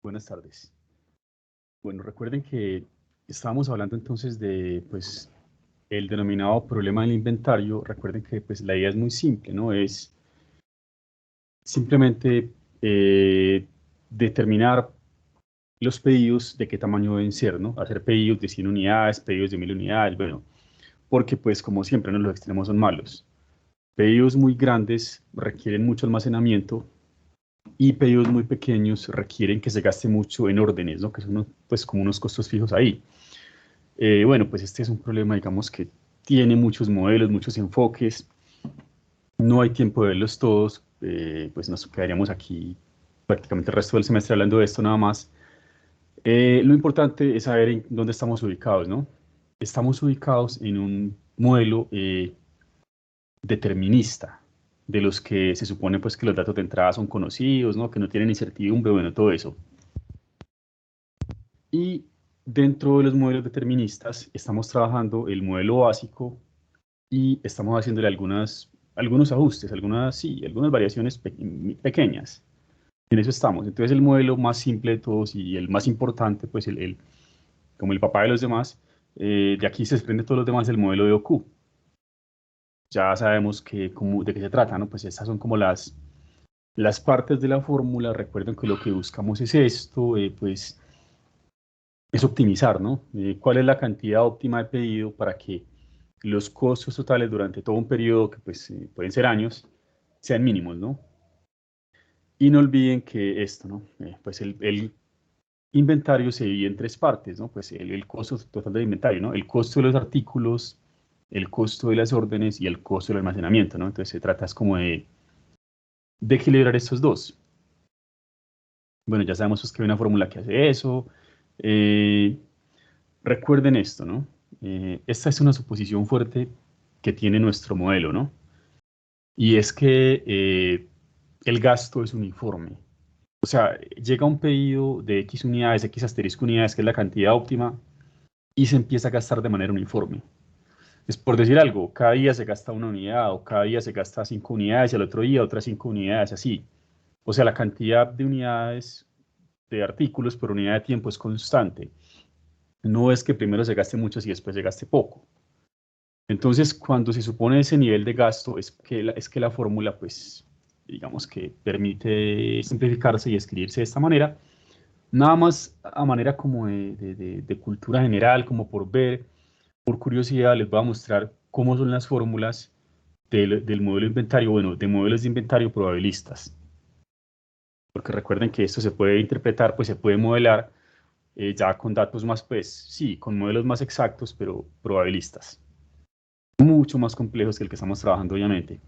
Buenas tardes. Bueno, recuerden que estábamos hablando entonces de, pues, el denominado problema del inventario. Recuerden que, pues, la idea es muy simple, ¿no? Es simplemente determinar los pedidos de qué tamaño deben ser, ¿no? Hacer pedidos de 100 unidades, pedidos de 1000 unidades, bueno, porque, pues, como siempre, ¿no? Los extremos son malos. Pedidos muy grandes requieren mucho almacenamiento y pedidos muy pequeños requieren que se gaste mucho en órdenes, ¿no? Que son pues como unos costos fijos ahí. Bueno, pues este es un problema, digamos, que tiene muchos modelos, muchos enfoques. No hay tiempo de verlos todos, pues nos quedaríamos aquí prácticamente el resto del semestre hablando de esto nada más. Lo importante es saber en dónde estamos ubicados, ¿no? Estamos ubicados en un modelo determinista, de los que se supone pues que los datos de entrada son conocidos, ¿no? Que no tienen incertidumbre, bueno, todo eso. Y dentro de los modelos deterministas estamos trabajando el modelo básico y estamos haciéndole algunos ajustes, algunas variaciones pequeñas. En eso estamos. Entonces el modelo más simple de todos y el más importante, pues como el papá de los demás, de aquí se desprende todos los demás el modelo de OQ. Ya sabemos de qué se trata, ¿no? Pues estas son como las partes de la fórmula. Recuerden que lo que buscamos es esto, pues es optimizar, ¿no? ¿Cuál es la cantidad óptima de pedido para que los costos totales durante todo un periodo, que pues pueden ser años, sean mínimos, ¿no? Y no olviden que esto, ¿no? Pues el inventario se divide en tres partes, ¿no? Pues el costo total del inventario, ¿no? El costo de los artículos, el costo de las órdenes y el costo del almacenamiento, ¿no? Entonces se trata es como de equilibrar estos dos. Bueno, ya sabemos pues, que hay una fórmula que hace eso. Eh, Recuerden esto, ¿no? Esta es una suposición fuerte que tiene nuestro modelo, ¿no? Y es que el gasto es uniforme. O sea, llega un pedido de X unidades, X asterisco unidades, que es la cantidad óptima, y se empieza a gastar de manera uniforme. Es por decir algo, cada día se gasta una unidad, o cada día se gasta 5 unidades, y al otro día otras 5 unidades, así. O sea, la cantidad de unidades de artículos por unidad de tiempo es constante. No es que primero se gaste mucho y después se gaste poco. Entonces, cuando se supone ese nivel de gasto, es que la fórmula, pues, digamos que permite simplificarse y escribirse de esta manera, nada más a manera como de cultura general, como por ver, por curiosidad, les voy a mostrar cómo son las fórmulas del modelo de inventario, bueno, de modelos de inventario probabilistas. Porque recuerden que esto se puede interpretar, pues se puede modelar ya con datos más, pues, sí, con modelos más exactos, pero probabilistas. Mucho más complejos que el que estamos trabajando, obviamente.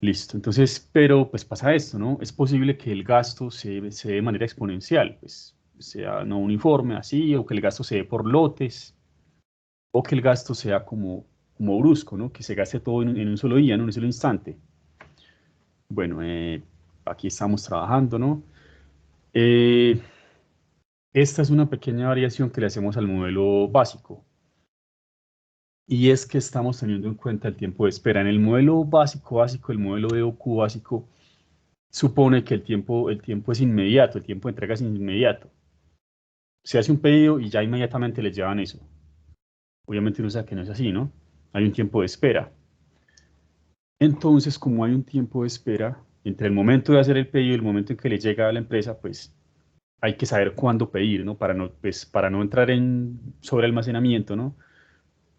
Listo, entonces, pero pues pasa esto, ¿no? Es posible que el gasto se dé de manera exponencial, pues sea no uniforme, así, o que el gasto se dé por lotes, o que el gasto sea como brusco, ¿no? Que se gaste todo en un solo día, ¿no? En un solo instante. Bueno, aquí estamos trabajando, ¿no? Eh, Esta es una pequeña variación que le hacemos al modelo básico. Y es que estamos teniendo en cuenta el tiempo de espera. En el modelo básico, el modelo de OQ básico, supone que el tiempo es inmediato, el tiempo de entrega es inmediato. Se hace un pedido y ya inmediatamente les llevan eso. Obviamente uno sabe que no es así, ¿no? Hay un tiempo de espera. Entonces, como hay un tiempo de espera entre el momento de hacer el pedido y el momento en que le llega a la empresa, pues hay que saber cuándo pedir, ¿no? Para no entrar en sobrealmacenamiento, ¿no?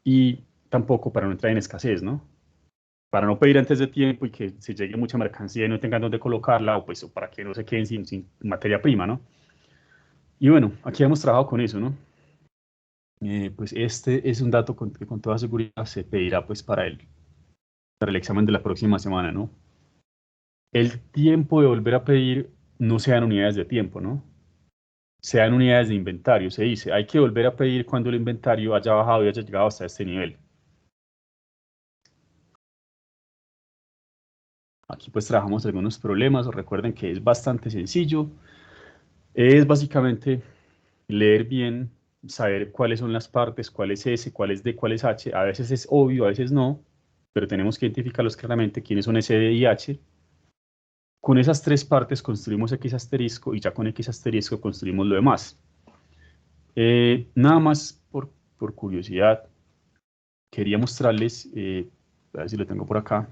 Y tampoco para no entrar en escasez, ¿no? Para no pedir antes de tiempo y que se llegue mucha mercancía y no tengan dónde colocarla, o pues o para que no se queden sin materia prima, ¿no? Y bueno, aquí hemos trabajado con eso, ¿no? Pues este es un dato que con toda seguridad se pedirá pues para el examen de la próxima semana, ¿no? El tiempo de volver a pedir no sean unidades de tiempo, ¿no? Sean unidades de inventario. Se dice, hay que volver a pedir cuando el inventario haya bajado y haya llegado hasta este nivel. Aquí pues trabajamos algunos problemas. Recuerden que es bastante sencillo. Es básicamente leer bien, saber cuáles son las partes, cuál es S, cuál es D, cuál es H. A veces es obvio, a veces no, pero tenemos que identificarlos claramente quiénes son S, D y H. Con esas tres partes construimos X asterisco y ya con X asterisco construimos lo demás. Nada más por curiosidad, quería mostrarles, a ver si lo tengo por acá,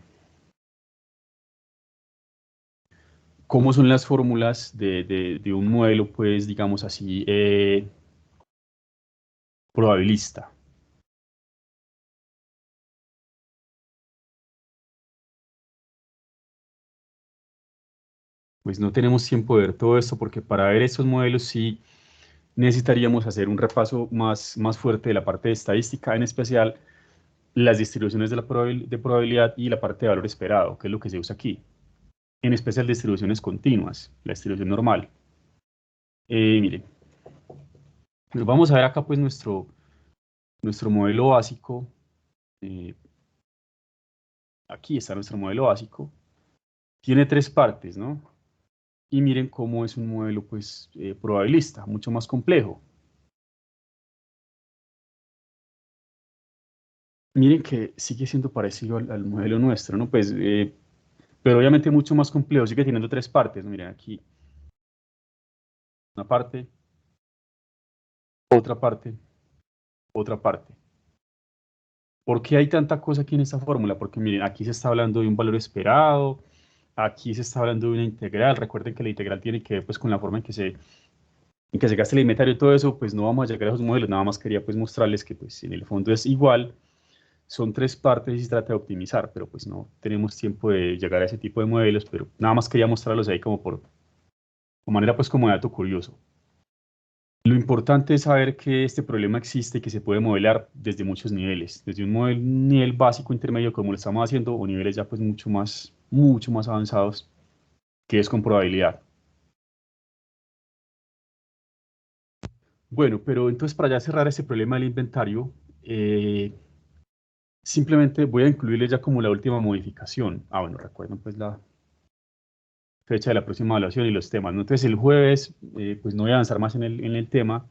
cómo son las fórmulas de un modelo, pues, digamos así, probabilista. Pues no tenemos tiempo de ver todo esto porque para ver estos modelos sí necesitaríamos hacer un repaso más fuerte de la parte de estadística, en especial las distribuciones de de probabilidad y la parte de valor esperado, que es lo que se usa aquí. En especial distribuciones continuas, la distribución normal. Miren, vamos a ver acá pues nuestro modelo básico. Eh, Aquí está nuestro modelo básico. Tiene tres partes, ¿no? Y miren cómo es un modelo pues probabilista, mucho más complejo. Miren que sigue siendo parecido al modelo nuestro, ¿no? Pues, pero obviamente mucho más complejo, sigue teniendo tres partes, ¿no? Miren aquí, una parte, otra parte, otra parte. ¿Por qué hay tanta cosa aquí en esta fórmula? Porque miren, aquí se está hablando de un valor esperado, aquí se está hablando de una integral. Recuerden que la integral tiene que ver pues con la forma en que se gasta el inventario y todo eso, pues no vamos a llegar a esos modelos, nada más quería pues mostrarles que pues en el fondo es igual, son tres partes y se trata de optimizar, pero pues no tenemos tiempo de llegar a ese tipo de modelos, pero nada más quería mostrarlos ahí como de manera pues como dato curioso. Lo importante es saber que este problema existe y que se puede modelar desde muchos niveles, desde un nivel básico, intermedio, como lo estamos haciendo, o niveles ya pues mucho más avanzados, que es con probabilidad. Bueno, pero entonces para ya cerrar este problema del inventario, simplemente voy a incluirle ya como la última modificación. Ah, bueno, recuerden pues la fecha de la próxima evaluación y los temas, ¿no? Entonces el jueves, pues no voy a avanzar más en el tema,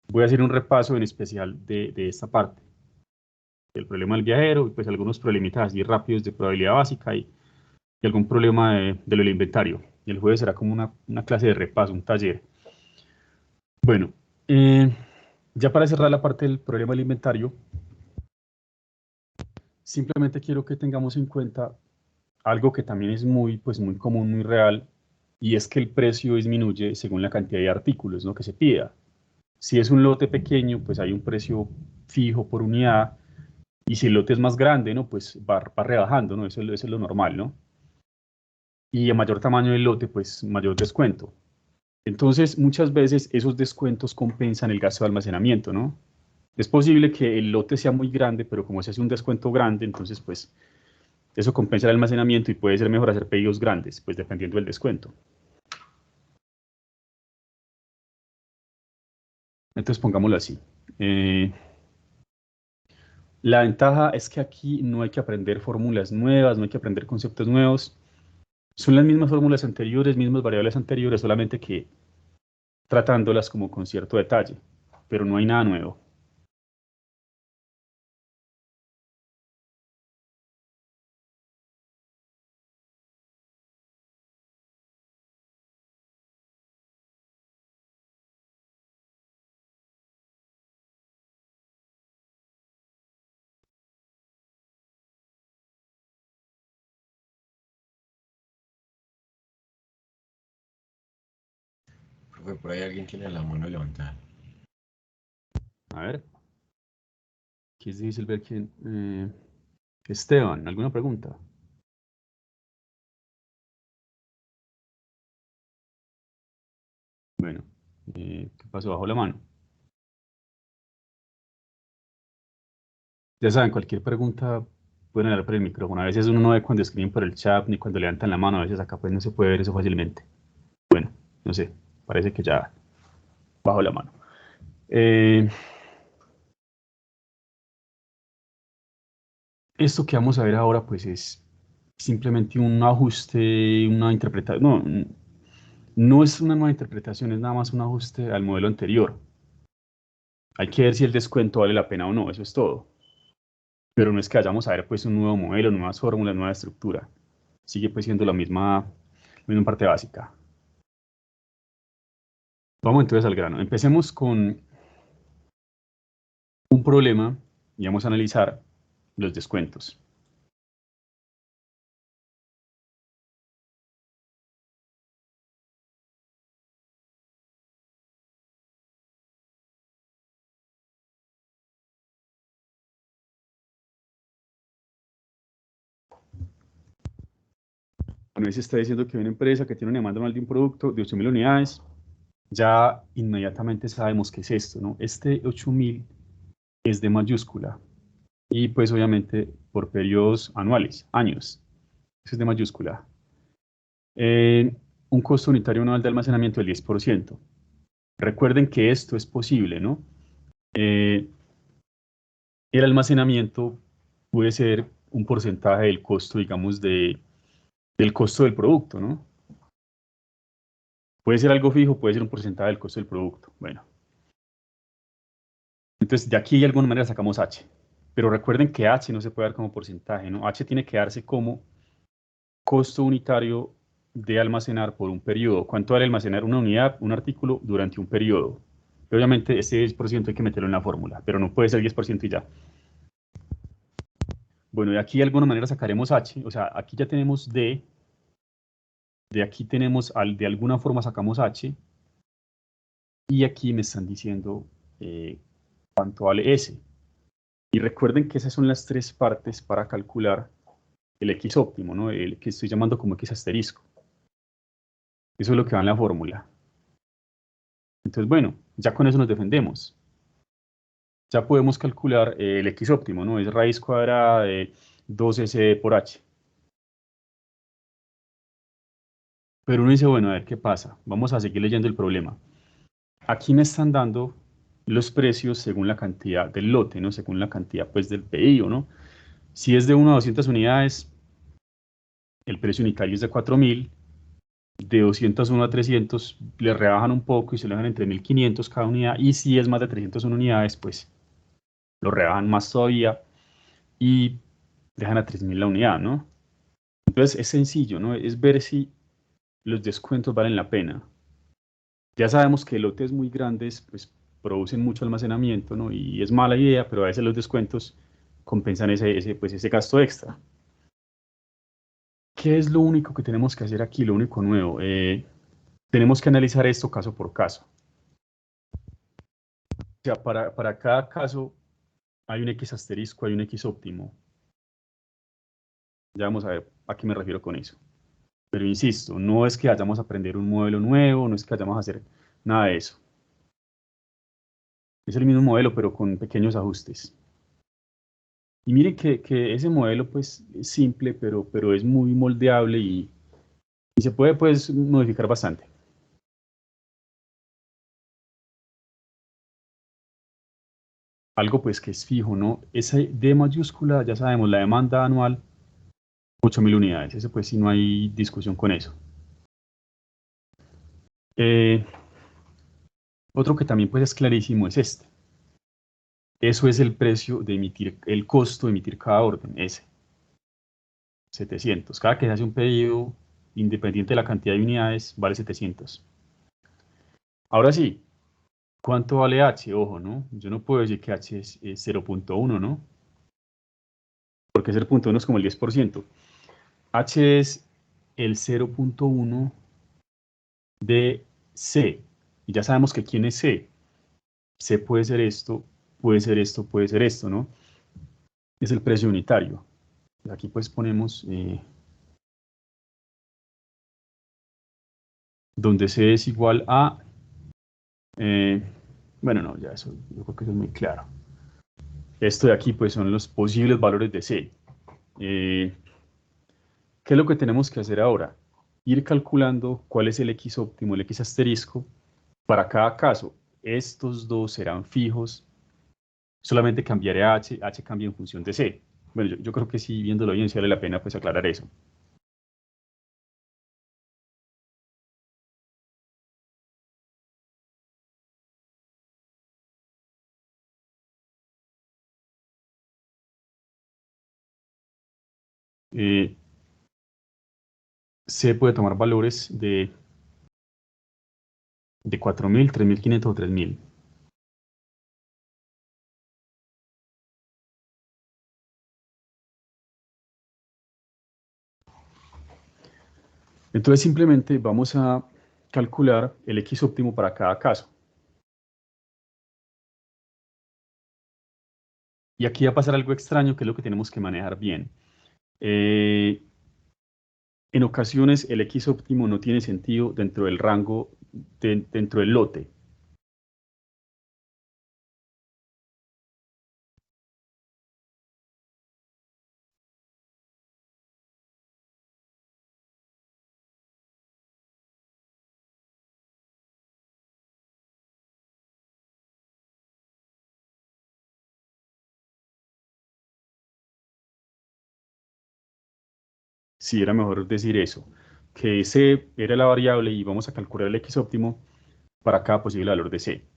voy a hacer un repaso en especial de esta parte, del problema del viajero, y pues algunos problemitas así rápidos de probabilidad básica y algún problema de lo del inventario. Y el jueves será como una clase de repaso, un taller. Bueno, ya para cerrar la parte del problema del inventario, simplemente quiero que tengamos en cuenta algo que también es pues muy común, muy real, y es que el precio disminuye según la cantidad de artículos, ¿no?, que se pida. Si es un lote pequeño, pues hay un precio fijo por unidad, y si el lote es más grande, ¿no?, pues va rebajando, ¿no? Eso es lo normal, ¿no? Y a mayor tamaño del lote, pues mayor descuento. Entonces, muchas veces esos descuentos compensan el gasto de almacenamiento, ¿no? Es posible que el lote sea muy grande, pero como se hace un descuento grande, entonces, pues, eso compensa el almacenamiento y puede ser mejor hacer pedidos grandes, pues dependiendo del descuento. Entonces pongámoslo así. La ventaja es que aquí no hay que aprender fórmulas nuevas, no hay que aprender conceptos nuevos. Son las mismas fórmulas anteriores, mismas variables anteriores, solamente que tratándolas como con cierto detalle, pero no hay nada nuevo. Profe, por ahí alguien tiene la mano levantada. A ver, aquí es difícil ver quién. Esteban, ¿alguna pregunta? Bueno, ¿qué pasó bajo la mano? Ya saben, cualquier pregunta pueden hablar por el micrófono. A veces uno no ve cuando escriben por el chat ni cuando levantan la mano. A veces acá pues no se puede ver eso fácilmente. Bueno, no sé, parece que ya bajo la mano. Eh, Esto que vamos a ver ahora pues es simplemente un ajuste, una interpretación. No, no es una nueva interpretación, es nada más un ajuste al modelo anterior. Hay que ver si el descuento vale la pena o no, eso es todo. Pero no es que vayamos a ver pues un nuevo modelo, nuevas fórmulas, nueva estructura. Sigue pues siendo Bueno, en parte básica. Vamos entonces al grano. Empecemos con un problema y vamos a analizar los descuentos. Bueno, ahí se está diciendo que una empresa que tiene una demanda anual de un producto de 8.000 unidades, ya inmediatamente sabemos qué es esto, ¿no? Este 8.000 es de mayúscula y pues obviamente por periodos anuales, años. Eso es de mayúscula. Eh, un costo unitario anual de almacenamiento del 10%. Recuerden que esto es posible, ¿no? Eh, el almacenamiento puede ser un porcentaje del costo, digamos, del costo del producto, ¿no? Puede ser algo fijo, puede ser un porcentaje del costo del producto. Bueno, entonces de aquí de alguna manera sacamos H. Pero recuerden que H no se puede dar como porcentaje, ¿no? H tiene que darse como costo unitario de almacenar por un periodo. ¿Cuánto vale almacenar una unidad, un artículo, durante un periodo? Obviamente ese 10% hay que meterlo en la fórmula, pero no puede ser 10% y ya. Bueno, de aquí de alguna manera sacaremos H, o sea, aquí ya tenemos D, de aquí tenemos, de alguna forma sacamos H, y aquí me están diciendo cuánto vale S. Y recuerden que esas son las tres partes para calcular el X óptimo, ¿no? El que estoy llamando como X asterisco. Eso es lo que va en la fórmula. Entonces, bueno, ya con eso nos defendemos. Ya podemos calcular el X óptimo, ¿no? Es raíz cuadrada de 2S por H. Pero uno dice, bueno, a ver qué pasa. Vamos a seguir leyendo el problema. Aquí me están dando los precios según la cantidad del lote, ¿no? Según la cantidad, pues, del pedido, ¿no? Si es de 1 a 200 unidades, el precio unitario es de 4.000. De 201 a 300 le rebajan un poco y se lo dejan entre 1.500 cada unidad. Y si es más de 301 unidades, pues lo rebajan más todavía y dejan a 3.000 la unidad, ¿no? Entonces es sencillo, ¿no? Es ver si los descuentos valen la pena. Ya sabemos que lotes muy grandes pues producen mucho almacenamiento, ¿no? Y es mala idea, pero a veces los descuentos compensan ese gasto extra. ¿Qué es lo único que tenemos que hacer aquí? Lo único nuevo. Tenemos que analizar esto caso por caso. O sea, para cada caso hay un X asterisco, hay un X óptimo. Ya vamos a ver a qué me refiero con eso. Pero insisto, no es que vayamos a aprender un modelo nuevo, no es que vayamos a hacer nada de eso. Es el mismo modelo, pero con pequeños ajustes. Y miren que ese modelo pues es simple, pero es muy moldeable y se puede pues modificar bastante. Algo pues que es fijo, ¿no? Esa D mayúscula, ya sabemos, la demanda anual, 8.000 unidades. Ese pues sí no hay discusión con eso. Eh, otro que también pues es clarísimo es este. Eso es el precio de emitir, el costo de emitir cada orden, ese, 700. Cada que se hace un pedido, independiente de la cantidad de unidades, vale 700. Ahora sí, ¿cuánto vale H? Ojo, ¿no? Yo no puedo decir que H es 0.1, ¿no? Porque 0.1 es como el 10%. H es el 0.1 de C. Y ya sabemos que ¿quién es C? C puede ser esto, puede ser esto, puede ser esto, ¿no? Es el precio unitario. Aquí pues ponemos donde C es igual a... eh, bueno, no, ya eso, yo creo que eso es muy claro. Esto de aquí pues son los posibles valores de C. Eh, ¿Qué es lo que tenemos que hacer ahora? Ir calculando cuál es el X óptimo, el X asterisco, para cada caso. Estos dos serán fijos, solamente cambiaré a H, H cambia en función de C. Bueno, yo creo que sí, viéndolo bien, sí vale la pena pues aclarar eso. Eh, C puede tomar valores de 4000, 3500 o 3000. Entonces simplemente vamos a calcular el X óptimo para cada caso. Y aquí va a pasar algo extraño que es lo que tenemos que manejar bien. En ocasiones el X óptimo no tiene sentido dentro del rango, dentro del lote. Sí, era mejor decir eso, que C era la variable y vamos a calcular el X óptimo para cada posible valor de C.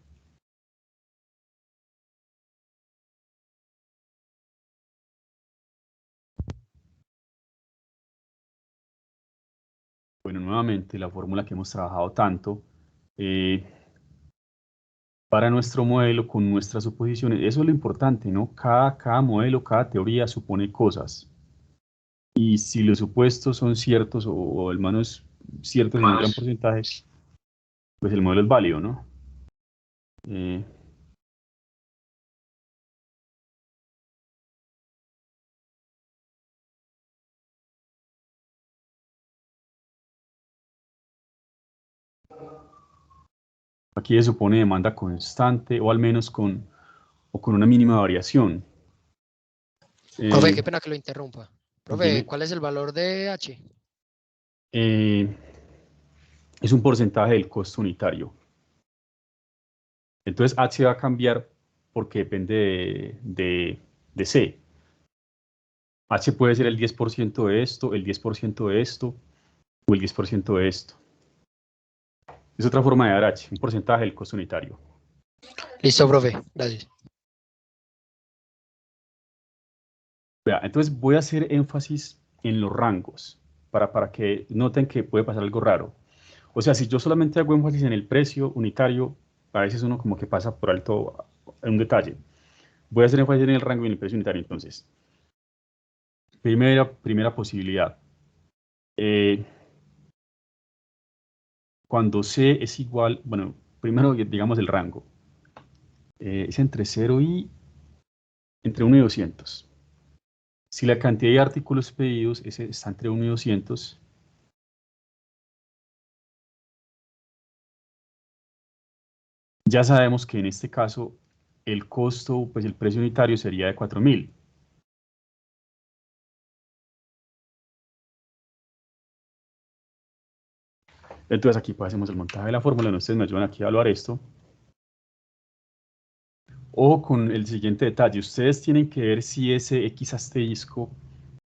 Bueno, nuevamente la fórmula que hemos trabajado tanto para nuestro modelo con nuestras suposiciones. Eso es lo importante, ¿no? Cada modelo, cada teoría supone cosas. Y si los supuestos son ciertos o al menos ciertos en un gran porcentaje, pues el modelo es válido, ¿no? Eh, Aquí se supone demanda constante o al menos con una mínima variación. Profe, qué pena que lo interrumpa. Profe, Dime, ¿cuál es el valor de H? eh, es un porcentaje del costo unitario. Entonces H va a cambiar porque depende de C. H puede ser el 10% de esto, el 10% de esto o el 10% de esto. Es otra forma de dar H, un porcentaje del costo unitario. Listo, profe. Gracias. Vea, entonces voy a hacer énfasis en los rangos para que noten que puede pasar algo raro. O sea, si yo solamente hago énfasis en el precio unitario, a veces uno como que pasa por alto un detalle. Voy a hacer énfasis en el rango y en el precio unitario entonces. Primera posibilidad. Eh, Cuando C es igual, bueno, primero digamos el rango. Es entre 0 y entre 1 y 200. Si la cantidad de artículos pedidos está entre 1 y 200, ya sabemos que en este caso el costo, pues el precio unitario sería de 4000. Entonces aquí pues hacemos el montaje de la fórmula, no ustedes me ayudan aquí a evaluar esto. O con el siguiente detalle, ustedes tienen que ver si ese X asterisco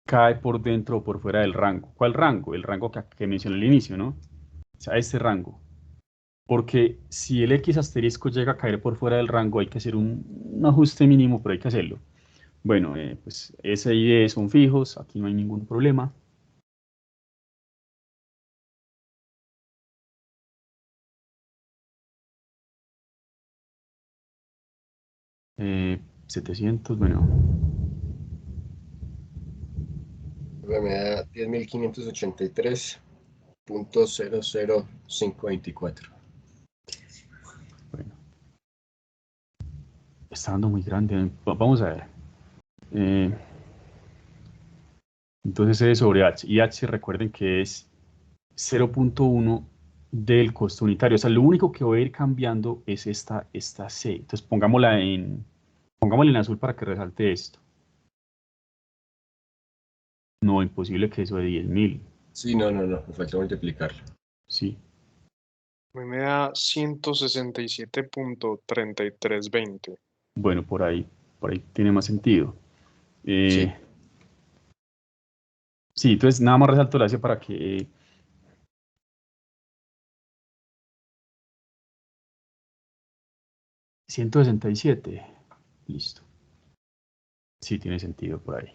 cae por dentro o por fuera del rango. ¿Cuál rango? El rango que mencioné al inicio, ¿no? O sea, este rango. Porque si el X asterisco llega a caer por fuera del rango, hay que hacer un ajuste mínimo, pero hay que hacerlo. Bueno, pues S y D son fijos, aquí no hay ningún problema. 700, bueno, Me da 10.583.00524. bueno, está dando muy grande. Vamos a ver. Eh, entonces E sobre H. Y H, recuerden que es 0.1 del costo unitario. O sea, lo único que voy a ir cambiando es esta C. Entonces pongámosla en azul para que resalte esto. No, imposible que eso de 10.000. Sí, no, me falta multiplicarlo. Sí. A mí me da 167.3320. Bueno, por ahí tiene más sentido. Sí. Eh, sí, entonces nada más resalto la S para que 167. Listo. Sí, tiene sentido por ahí.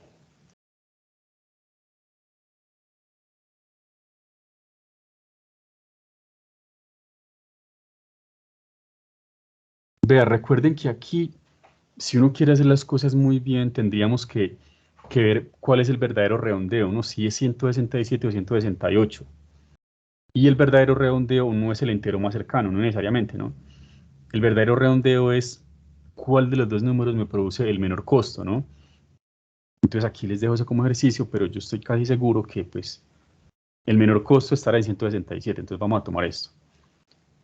Vea, recuerden que aquí, si uno quiere hacer las cosas muy bien, tendríamos que ver cuál es el verdadero redondeo, ¿no? Si es 167 o 168. Y el verdadero redondeo no es el entero más cercano, no necesariamente, ¿no? El verdadero redondeo es cuál de los dos números me produce el menor costo, ¿no? Entonces aquí les dejo eso como ejercicio, pero yo estoy casi seguro que pues el menor costo estará en 167. Entonces vamos a tomar esto.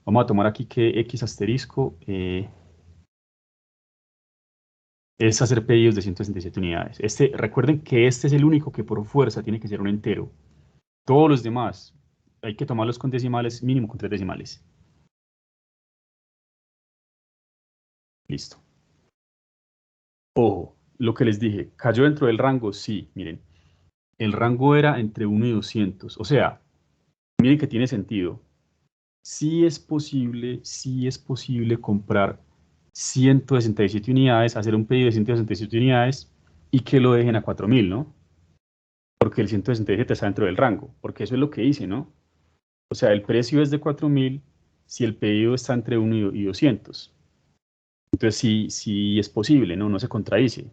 Vamos a tomar aquí que X asterisco es hacer pedidos de 167 unidades. Recuerden que este es el único que por fuerza tiene que ser un entero. Todos los demás hay que tomarlos con decimales, mínimo con 3 decimales. Listo. Ojo, lo que les dije, ¿cayó dentro del rango? Sí, miren. El rango era entre 1 y 200. O sea, miren que tiene sentido. Sí es posible comprar 167 unidades, hacer un pedido de 167 unidades y que lo dejen a 4000, ¿no? Porque el 167 está dentro del rango, porque eso es lo que hice, ¿no? O sea, el precio es de 4000 si el pedido está entre 1 y 200. Entonces sí es posible, ¿no? No se contradice.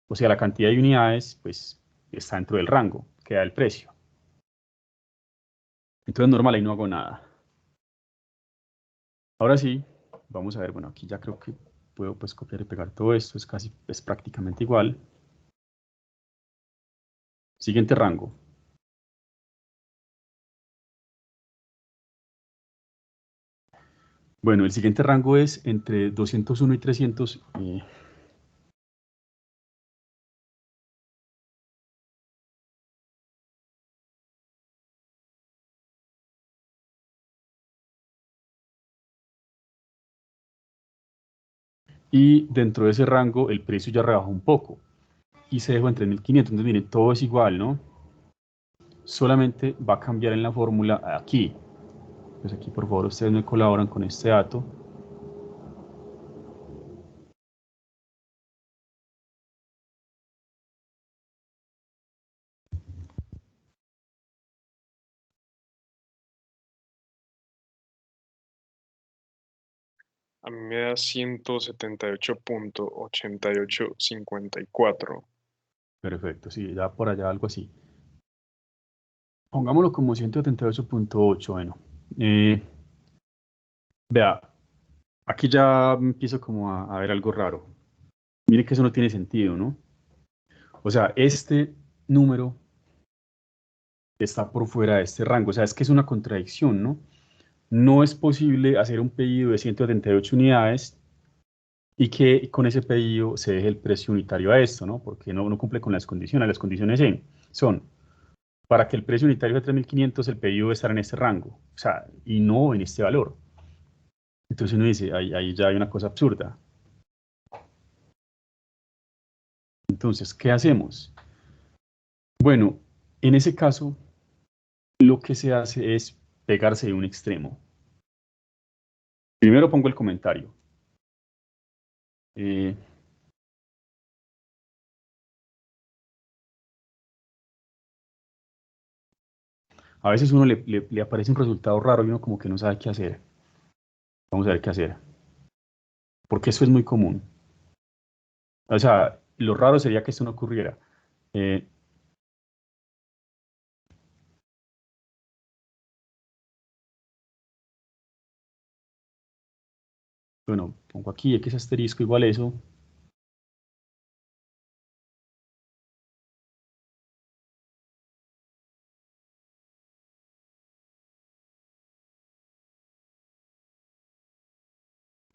O sea, la cantidad de unidades, pues, está dentro del rango que da el precio. Entonces, normal, ahí no hago nada. Ahora sí, vamos a ver, bueno, aquí ya creo que puedo pues copiar y pegar todo esto, es prácticamente igual. Siguiente rango. Bueno, el siguiente rango es entre 201 y 300. Y dentro de ese rango el precio ya rebajó un poco y se dejó en 3500. Entonces, miren, todo es igual, ¿no? Solamente va a cambiar en la fórmula aquí. Pues aquí, por favor, ustedes me colaboran con este dato. A mí me da 178.8854. Perfecto, sí, ya por allá algo así. Pongámoslo como 178.8, bueno. Vea, aquí ya empiezo como a ver algo raro. Mire que eso no tiene sentido, ¿no? O sea, este número está por fuera de este rango. O sea, es que es una contradicción, ¿no? No es posible hacer un pedido de 178 unidades y que con ese pedido se deje el precio unitario a esto, ¿no? Porque no cumple con las condiciones. Las condiciones son, para que el precio unitario sea 3500, el pedido debe estar en este rango. O sea, y no en este valor. Entonces uno dice, ahí ya hay una cosa absurda. Entonces, ¿qué hacemos? Bueno, en ese caso, lo que se hace es pegarse de un extremo. Primero pongo el comentario. Eh, a veces uno le aparece un resultado raro y uno como que no sabe qué hacer. Vamos a ver qué hacer. Porque eso es muy común. O sea, lo raro sería que esto no ocurriera. Eh, bueno, pongo aquí X asterisco igual eso.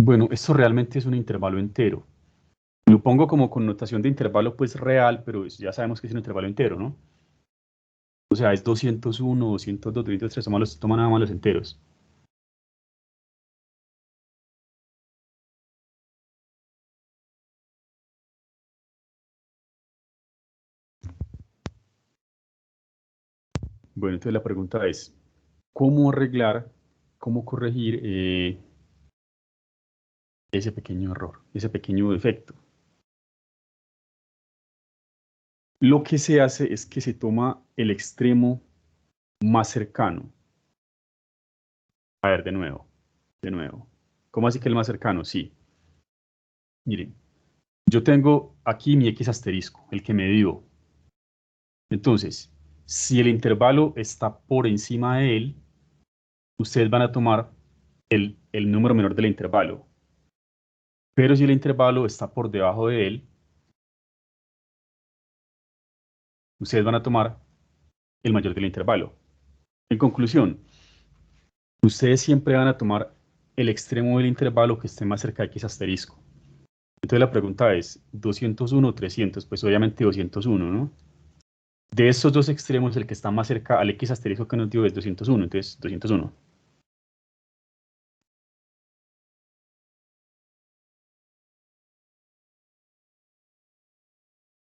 Bueno, esto realmente es un intervalo entero. Lo pongo como connotación de intervalo pues real, pero ya sabemos que es un intervalo entero, ¿no? O sea, es 201, 202, 203, toma nada más los enteros. Bueno, entonces la pregunta es, ¿cómo arreglar, cómo corregir ese pequeño error, ese pequeño defecto? Lo que se hace es que se toma el extremo más cercano. A ver, de nuevo. ¿Cómo así que el más cercano? Sí. Miren, yo tengo aquí mi X asterisco, el que me dio. Entonces, si el intervalo está por encima de él, ustedes van a tomar el número menor del intervalo. Pero si el intervalo está por debajo de él, ustedes van a tomar el mayor del intervalo. En conclusión, ustedes siempre van a tomar el extremo del intervalo que esté más cerca de X asterisco. Entonces la pregunta es, ¿201 o 300? Pues obviamente 201, ¿no? De estos dos extremos, el que está más cerca al X asterisco que nos dio es 201, entonces 201.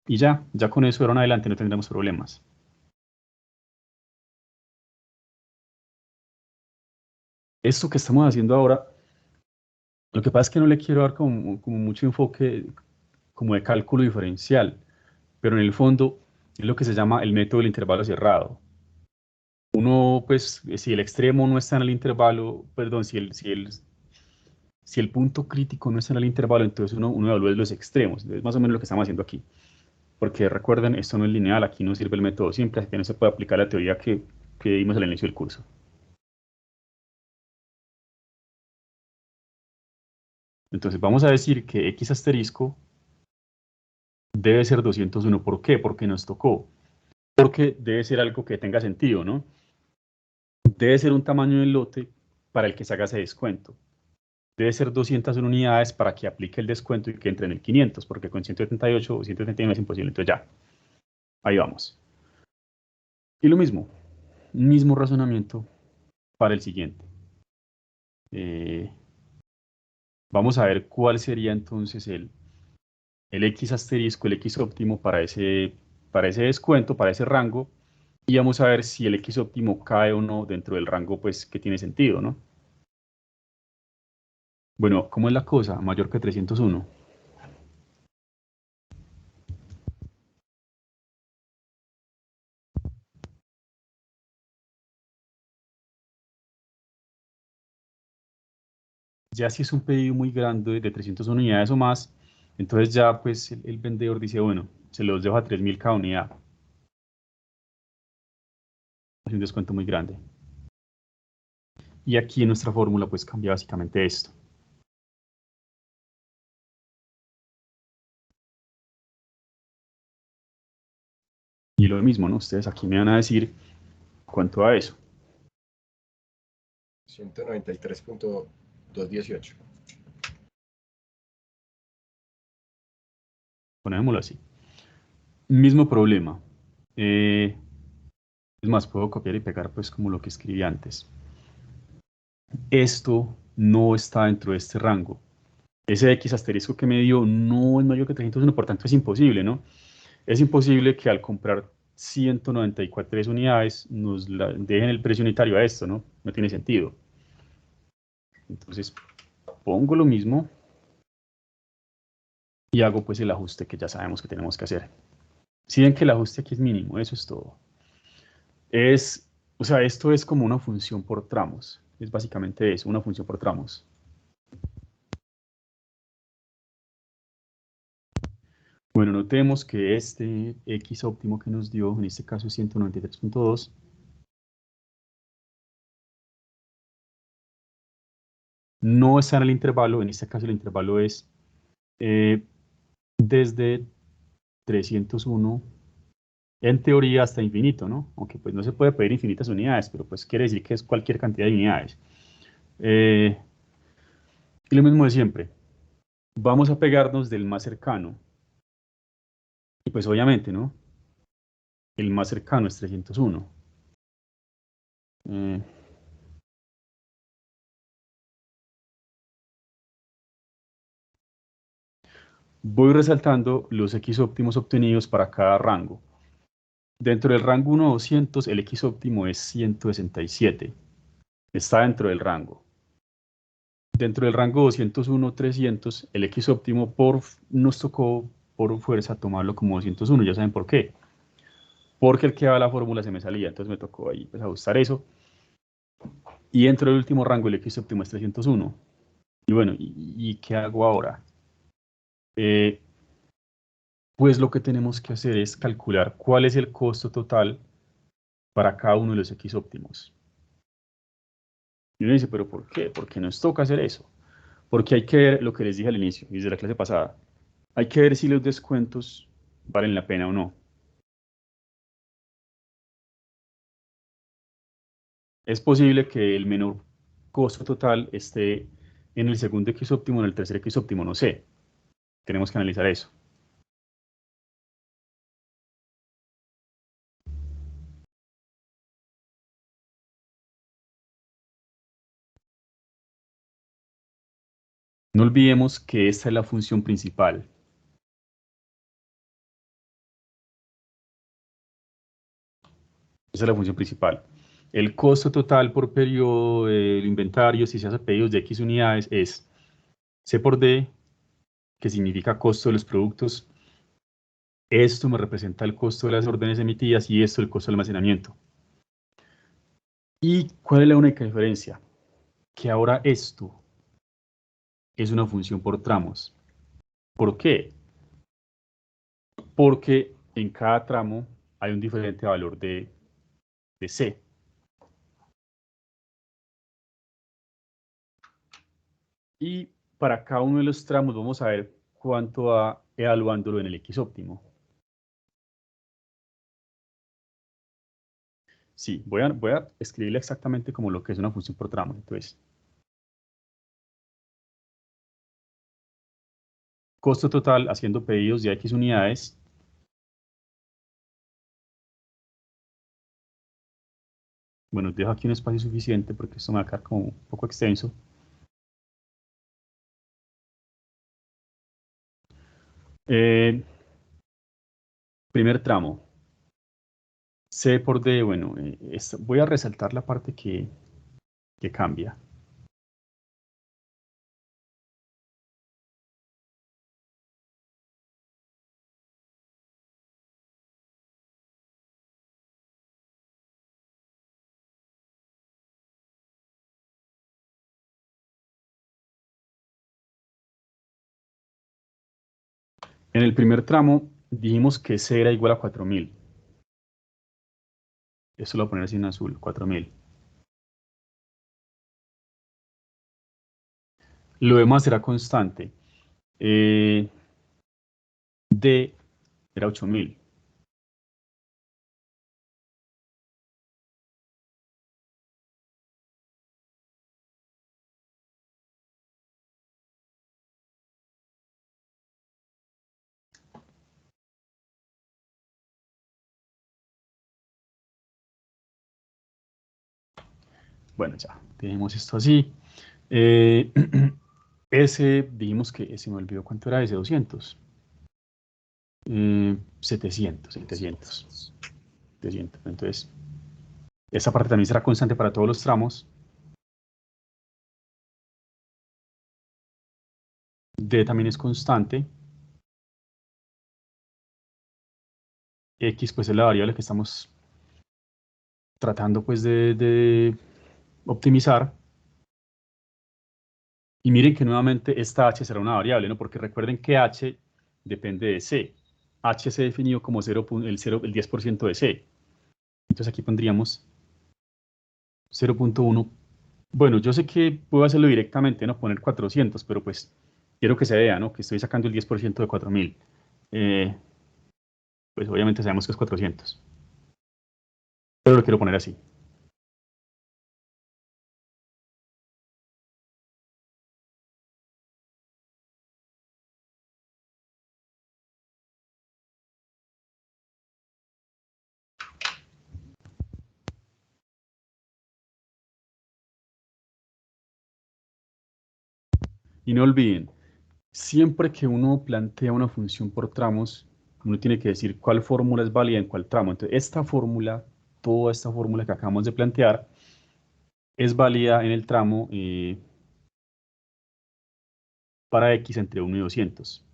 Y ya con eso ahora en adelante no tendremos problemas. Esto que estamos haciendo ahora, lo que pasa es que no le quiero dar como mucho enfoque como de cálculo diferencial, pero en el fondo es lo que se llama el método del intervalo cerrado. Uno, pues, si el extremo no está en el intervalo, perdón, si el punto crítico no está en el intervalo, entonces uno evalúa los extremos. Es más o menos lo que estamos haciendo aquí. Porque recuerden, esto no es lineal, aquí no sirve el método simple, así que no se puede aplicar la teoría que vimos al inicio del curso. Entonces vamos a decir que X asterisco debe ser 201. ¿Por qué? Porque nos tocó. Porque debe ser algo que tenga sentido, ¿no? Debe ser un tamaño del lote para el que se haga ese descuento. Debe ser 201 unidades para que aplique el descuento y que entre en el 500, porque con 178 o 179 es imposible. Entonces ya, ahí vamos. Y lo mismo razonamiento para el siguiente. Vamos a ver cuál sería entonces el X asterisco, el X óptimo para ese descuento, para ese rango, y vamos a ver si el X óptimo cae o no dentro del rango pues, que tiene sentido, ¿no? Bueno, ¿cómo es la cosa? Mayor que 301. Ya si es un pedido muy grande de 300 unidades o más, entonces ya pues el vendedor dice, bueno, se los dejo a 3000 cada unidad. Es un descuento muy grande. Y aquí en nuestra fórmula pues cambia básicamente esto. Y lo mismo, ¿no? Ustedes aquí me van a decir cuánto da eso. 193.218. Ponémoslo así. Mismo problema. Es más, puedo copiar y pegar pues como lo que escribí antes. Esto no está dentro de este rango. Ese X asterisco que me dio no es mayor que 301, por tanto es imposible, ¿no? Es imposible que al comprar 194 unidades nos dejen el precio unitario a esto, ¿no? No tiene sentido. Entonces pongo lo mismo y hago pues el ajuste que ya sabemos que tenemos que hacer. Si ven que el ajuste aquí es mínimo, eso es todo. O sea, esto es como una función por tramos. Es básicamente eso, una función por tramos. Bueno, notemos que este X óptimo que nos dio, en este caso 193.2, no está en el intervalo, en este caso el intervalo es desde 301, en teoría hasta infinito, ¿no? Aunque pues no se puede pedir infinitas unidades, pero pues quiere decir que es cualquier cantidad de unidades. Y lo mismo de siempre, vamos a pegarnos del más cercano. Y pues obviamente, ¿no? El más cercano es 301. Voy resaltando los X óptimos obtenidos para cada rango. Dentro del rango 1 a 200, el X óptimo es 167. Está dentro del rango. Dentro del rango 201 a 300, el X óptimo nos tocó por fuerza tomarlo como 201. Ya saben por qué. Porque el que daba la fórmula se me salía. Entonces me tocó ahí pues, ajustar eso. Y dentro del último rango, el X óptimo es 301. Y bueno, ¿y qué hago ahora? pues lo que tenemos que hacer es calcular cuál es el costo total para cada uno de los X óptimos. Y uno dice, ¿pero por qué? ¿Por qué nos toca hacer eso? Porque hay que ver lo que les dije al inicio, desde la clase pasada. Hay que ver si los descuentos valen la pena o no. Es posible que el menor costo total esté en el segundo X óptimo, en el tercer X óptimo, no sé. Tenemos que analizar eso. No olvidemos que esta es la función principal. Esa es la función principal. El costo total por periodo del inventario, si se hace pedidos de X unidades, es C por D, que significa costo de los productos. Esto me representa el costo de las órdenes emitidas y esto el costo del almacenamiento. ¿Y cuál es la única diferencia? Que ahora esto es una función por tramos. ¿Por qué? Porque en cada tramo hay un diferente valor de C. Y para cada uno de los tramos vamos a ver cuánto va evaluándolo en el X óptimo. Sí, voy a escribirle exactamente como lo que es una función por tramo. Entonces, costo total haciendo pedidos de X unidades. Bueno, dejo aquí un espacio suficiente porque esto me va a quedar como un poco extenso. Primer tramo. C por D, bueno, voy a resaltar la parte que cambia. En el primer tramo dijimos que C era igual a 4000. Esto lo voy a poner así en azul, 4000. Lo demás será constante. D era 8000. Bueno, ya, tenemos esto así. S, dijimos que se me olvidó cuánto era ese, 200. 700. Entonces, esa parte también será constante para todos los tramos. D también es constante. X pues es la variable que estamos tratando pues de optimizar. Y miren que nuevamente esta h será una variable, ¿no? Porque recuerden que h depende de c. H se definió como el 10% de c. Entonces aquí pondríamos 0.1. Bueno, yo sé que puedo hacerlo directamente, ¿no? Poner 400, pero pues quiero que se vea, ¿no? Que estoy sacando el 10% de 4000. Pues obviamente sabemos que es 400. Pero lo quiero poner así. Y no olviden, siempre que uno plantea una función por tramos, uno tiene que decir cuál fórmula es válida en cuál tramo. Entonces, esta fórmula, toda esta fórmula que acabamos de plantear, es válida en el tramo para x entre 1 y 200.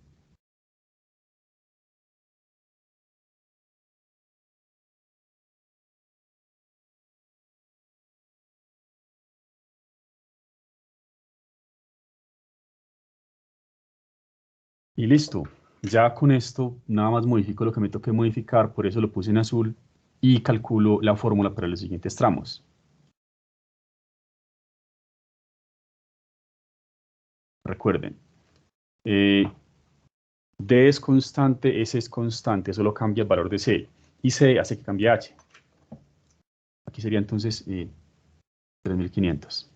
Y listo. Ya con esto, nada más modifico lo que me toque modificar, por eso lo puse en azul, y calculo la fórmula para los siguientes tramos. Recuerden, D es constante, S es constante, solo cambia el valor de C, y C hace que cambie H. Aquí sería entonces 3500.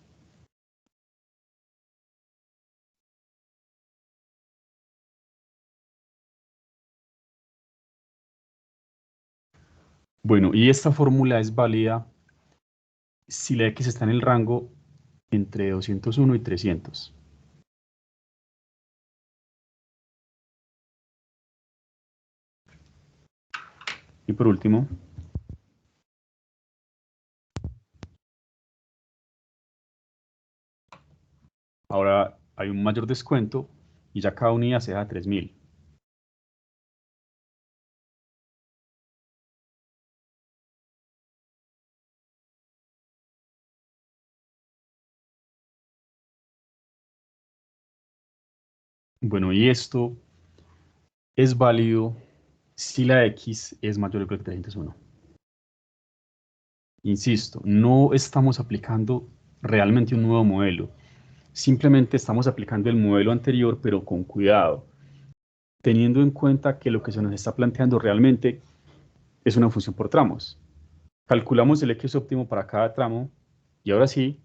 Bueno, y esta fórmula es válida si la X está en el rango entre 201 y 300. Y por último, ahora hay un mayor descuento y ya cada unidad se da 3000. Bueno, y esto es válido si la X es mayor o igual que 301. Insisto, no estamos aplicando realmente un nuevo modelo. Simplemente estamos aplicando el modelo anterior, pero con cuidado, teniendo en cuenta que lo que se nos está planteando realmente es una función por tramos. Calculamos el X óptimo para cada tramo y ahora sí,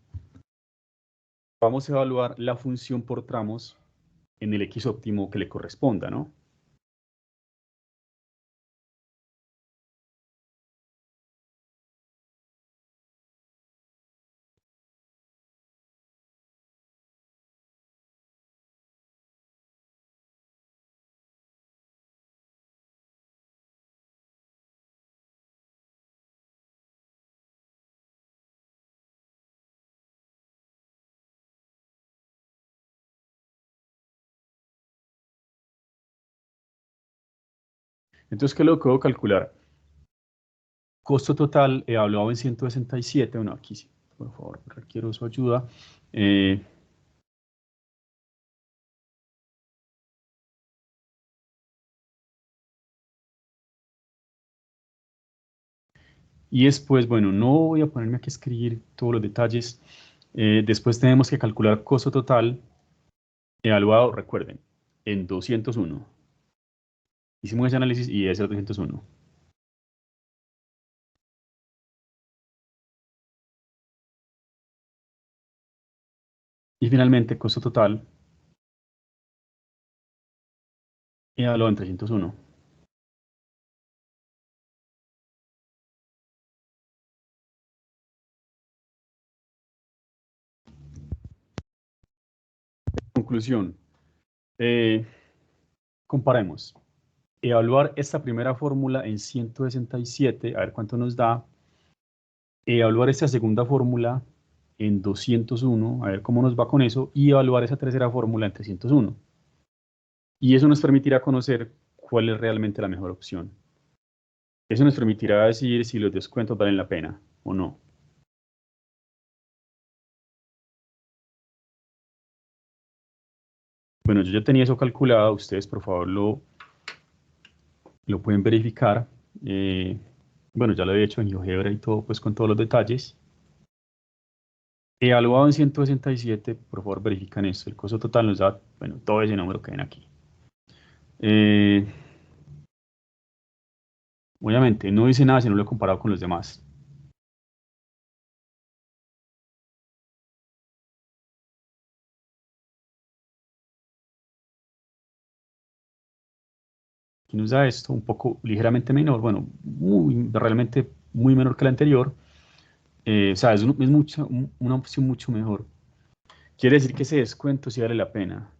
vamos a evaluar la función por tramos en el X óptimo que le corresponda, ¿no? Entonces, ¿qué es lo que puedo calcular? Costo total, he hablado en 167, bueno, aquí sí, por favor, requiero su ayuda. Y después, bueno, no voy a ponerme aquí a escribir todos los detalles. Después tenemos que calcular costo total evaluado, recuerden, en 201. Hicimos ese análisis y es el 201. Y finalmente, costo total evaluado en 301. Conclusión. Comparemos. Evaluar esta primera fórmula en 167, a ver cuánto nos da. Evaluar esta segunda fórmula en 201, a ver cómo nos va con eso. Y evaluar esa tercera fórmula en 301. Y eso nos permitirá conocer cuál es realmente la mejor opción. Eso nos permitirá decir si los descuentos valen la pena o no. Bueno, yo ya tenía eso calculado, ustedes por favor lo pueden verificar. Bueno, ya lo he hecho en GeoGebra y todo, pues con todos los detalles. Evaluado en 167, por favor verifican esto. El costo total nos da, bueno, todo ese número que ven aquí. Obviamente, no dice nada si no lo he comparado con los demás. Aquí nos da esto, un poco ligeramente menor, bueno, realmente muy menor que la anterior. O sea, es una opción mucho mejor. Quiere decir que ese descuento sí vale la pena.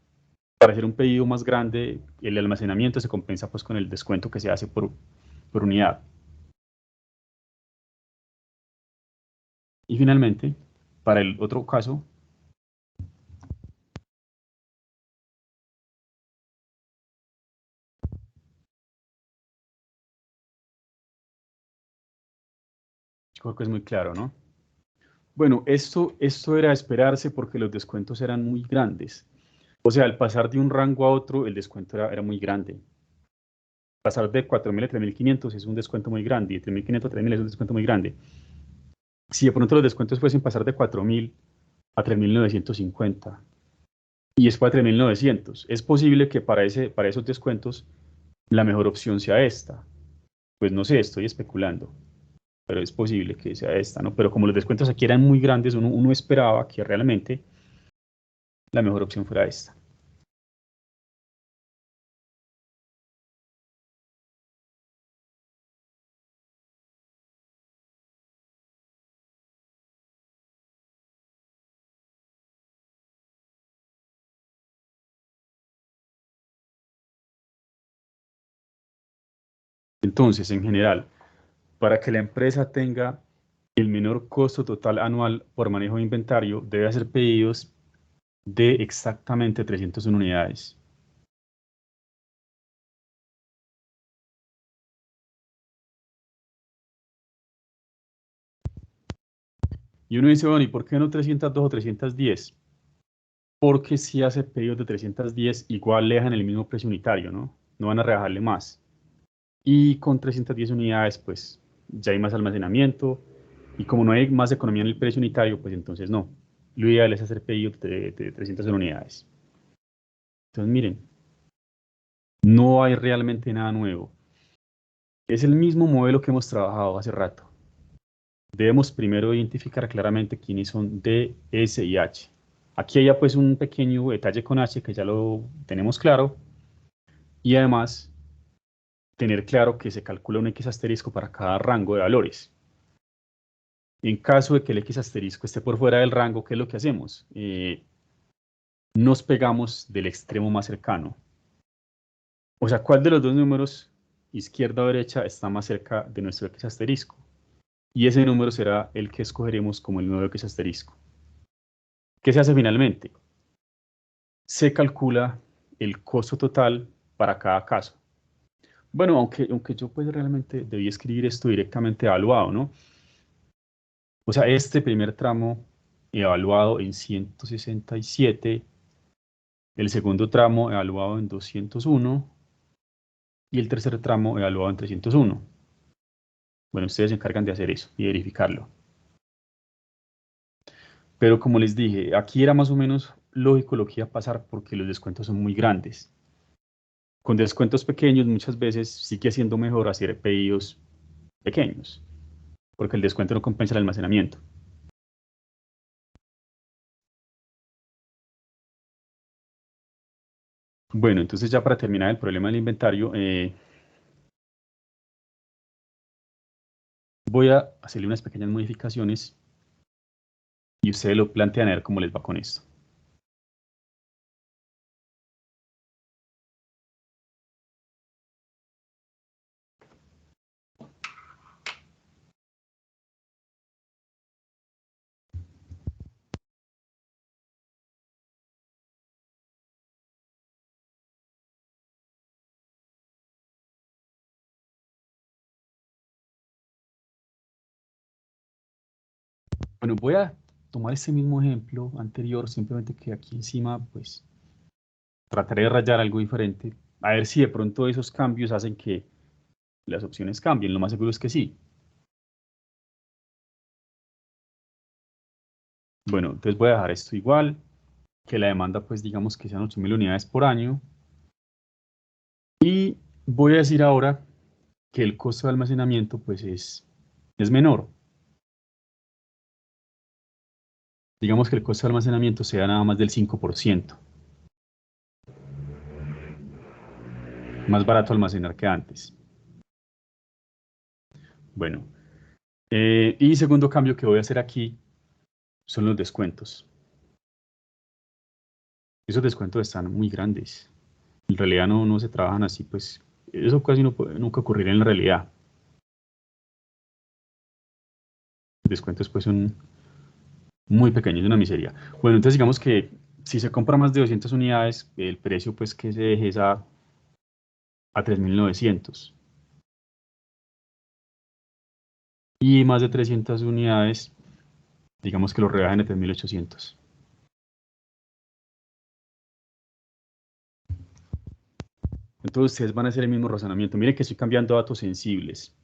Para hacer un pedido más grande, el almacenamiento se compensa pues con el descuento que se hace por unidad. Y finalmente, para el otro caso, creo que es muy claro, ¿no? Bueno, esto era de esperarse porque los descuentos eran muy grandes. O sea, al pasar de un rango a otro, el descuento era muy grande. Pasar de 4.000 a 3.500 es un descuento muy grande, y de 3.500 a 3.000 es un descuento muy grande. Si de pronto los descuentos fuesen pasar de 4.000 a 3.950 y después a 3.900, es posible que para esos descuentos la mejor opción sea esta. Pues no sé, estoy especulando, pero es posible que sea esta, ¿no? Pero como los descuentos aquí eran muy grandes, uno esperaba que realmente la mejor opción fuera esta. Entonces, en general, para que la empresa tenga el menor costo total anual por manejo de inventario, debe hacer pedidos de exactamente 301 unidades. Y uno dice, bueno, ¿y por qué no 302 o 310? Porque si hace pedidos de 310, igual le dejan el mismo precio unitario, ¿no? No van a rebajarle más. Y con 310 unidades, pues ya hay más almacenamiento. Y como no hay más economía en el precio unitario, pues entonces no. Lo ideal es hacer pedidos de 301 unidades. Entonces, miren, no hay realmente nada nuevo. Es el mismo modelo que hemos trabajado hace rato. Debemos primero identificar claramente quiénes son D, S y H. Aquí hay ya pues un pequeño detalle con H que ya lo tenemos claro. Y además, tener claro que se calcula un X asterisco para cada rango de valores. En caso de que el X asterisco esté por fuera del rango, ¿qué es lo que hacemos? Nos pegamos del extremo más cercano. O sea, ¿cuál de los dos números, izquierda o derecha, está más cerca de nuestro X asterisco? Y ese número será el que escogeremos como el nuevo X asterisco. ¿Qué se hace finalmente? Se calcula el costo total para cada caso. Bueno, aunque yo pues realmente debí escribir esto directamente evaluado, ¿no? O sea, este primer tramo evaluado en 167, el segundo tramo evaluado en 201 y el tercer tramo evaluado en 301. Bueno, ustedes se encargan de hacer eso y verificarlo. Pero como les dije, aquí era más o menos lógico lo que iba a pasar porque los descuentos son muy grandes. Con descuentos pequeños muchas veces sigue siendo mejor hacer pedidos pequeños, porque el descuento no compensa el almacenamiento. Bueno, entonces ya para terminar el problema del inventario, voy a hacerle unas pequeñas modificaciones y ustedes lo plantean a ver cómo les va con esto. Bueno, voy a tomar ese mismo ejemplo anterior, simplemente que aquí encima, pues, trataré de rayar algo diferente, a ver si de pronto esos cambios hacen que las opciones cambien. Lo más seguro es que sí. Bueno, entonces voy a dejar esto igual, que la demanda, pues, digamos que sean 8.000 unidades por año. Y voy a decir ahora que el costo de almacenamiento, pues, es menor. Digamos que el costo de almacenamiento sea nada más del 5%. Más barato almacenar que antes. Bueno, y segundo cambio que voy a hacer aquí son los descuentos. Esos descuentos están muy grandes. En realidad no se trabajan así, pues eso casi nunca ocurrirá en la realidad. Los descuentos pues son muy pequeños, una miseria. Bueno, entonces digamos que si se compra más de 200 unidades, el precio pues que se deje es a 3.900. Y más de 300 unidades, digamos que lo rebajen a 3.800. Todos ustedes van a hacer el mismo razonamiento. Miren que estoy cambiando datos sensibles.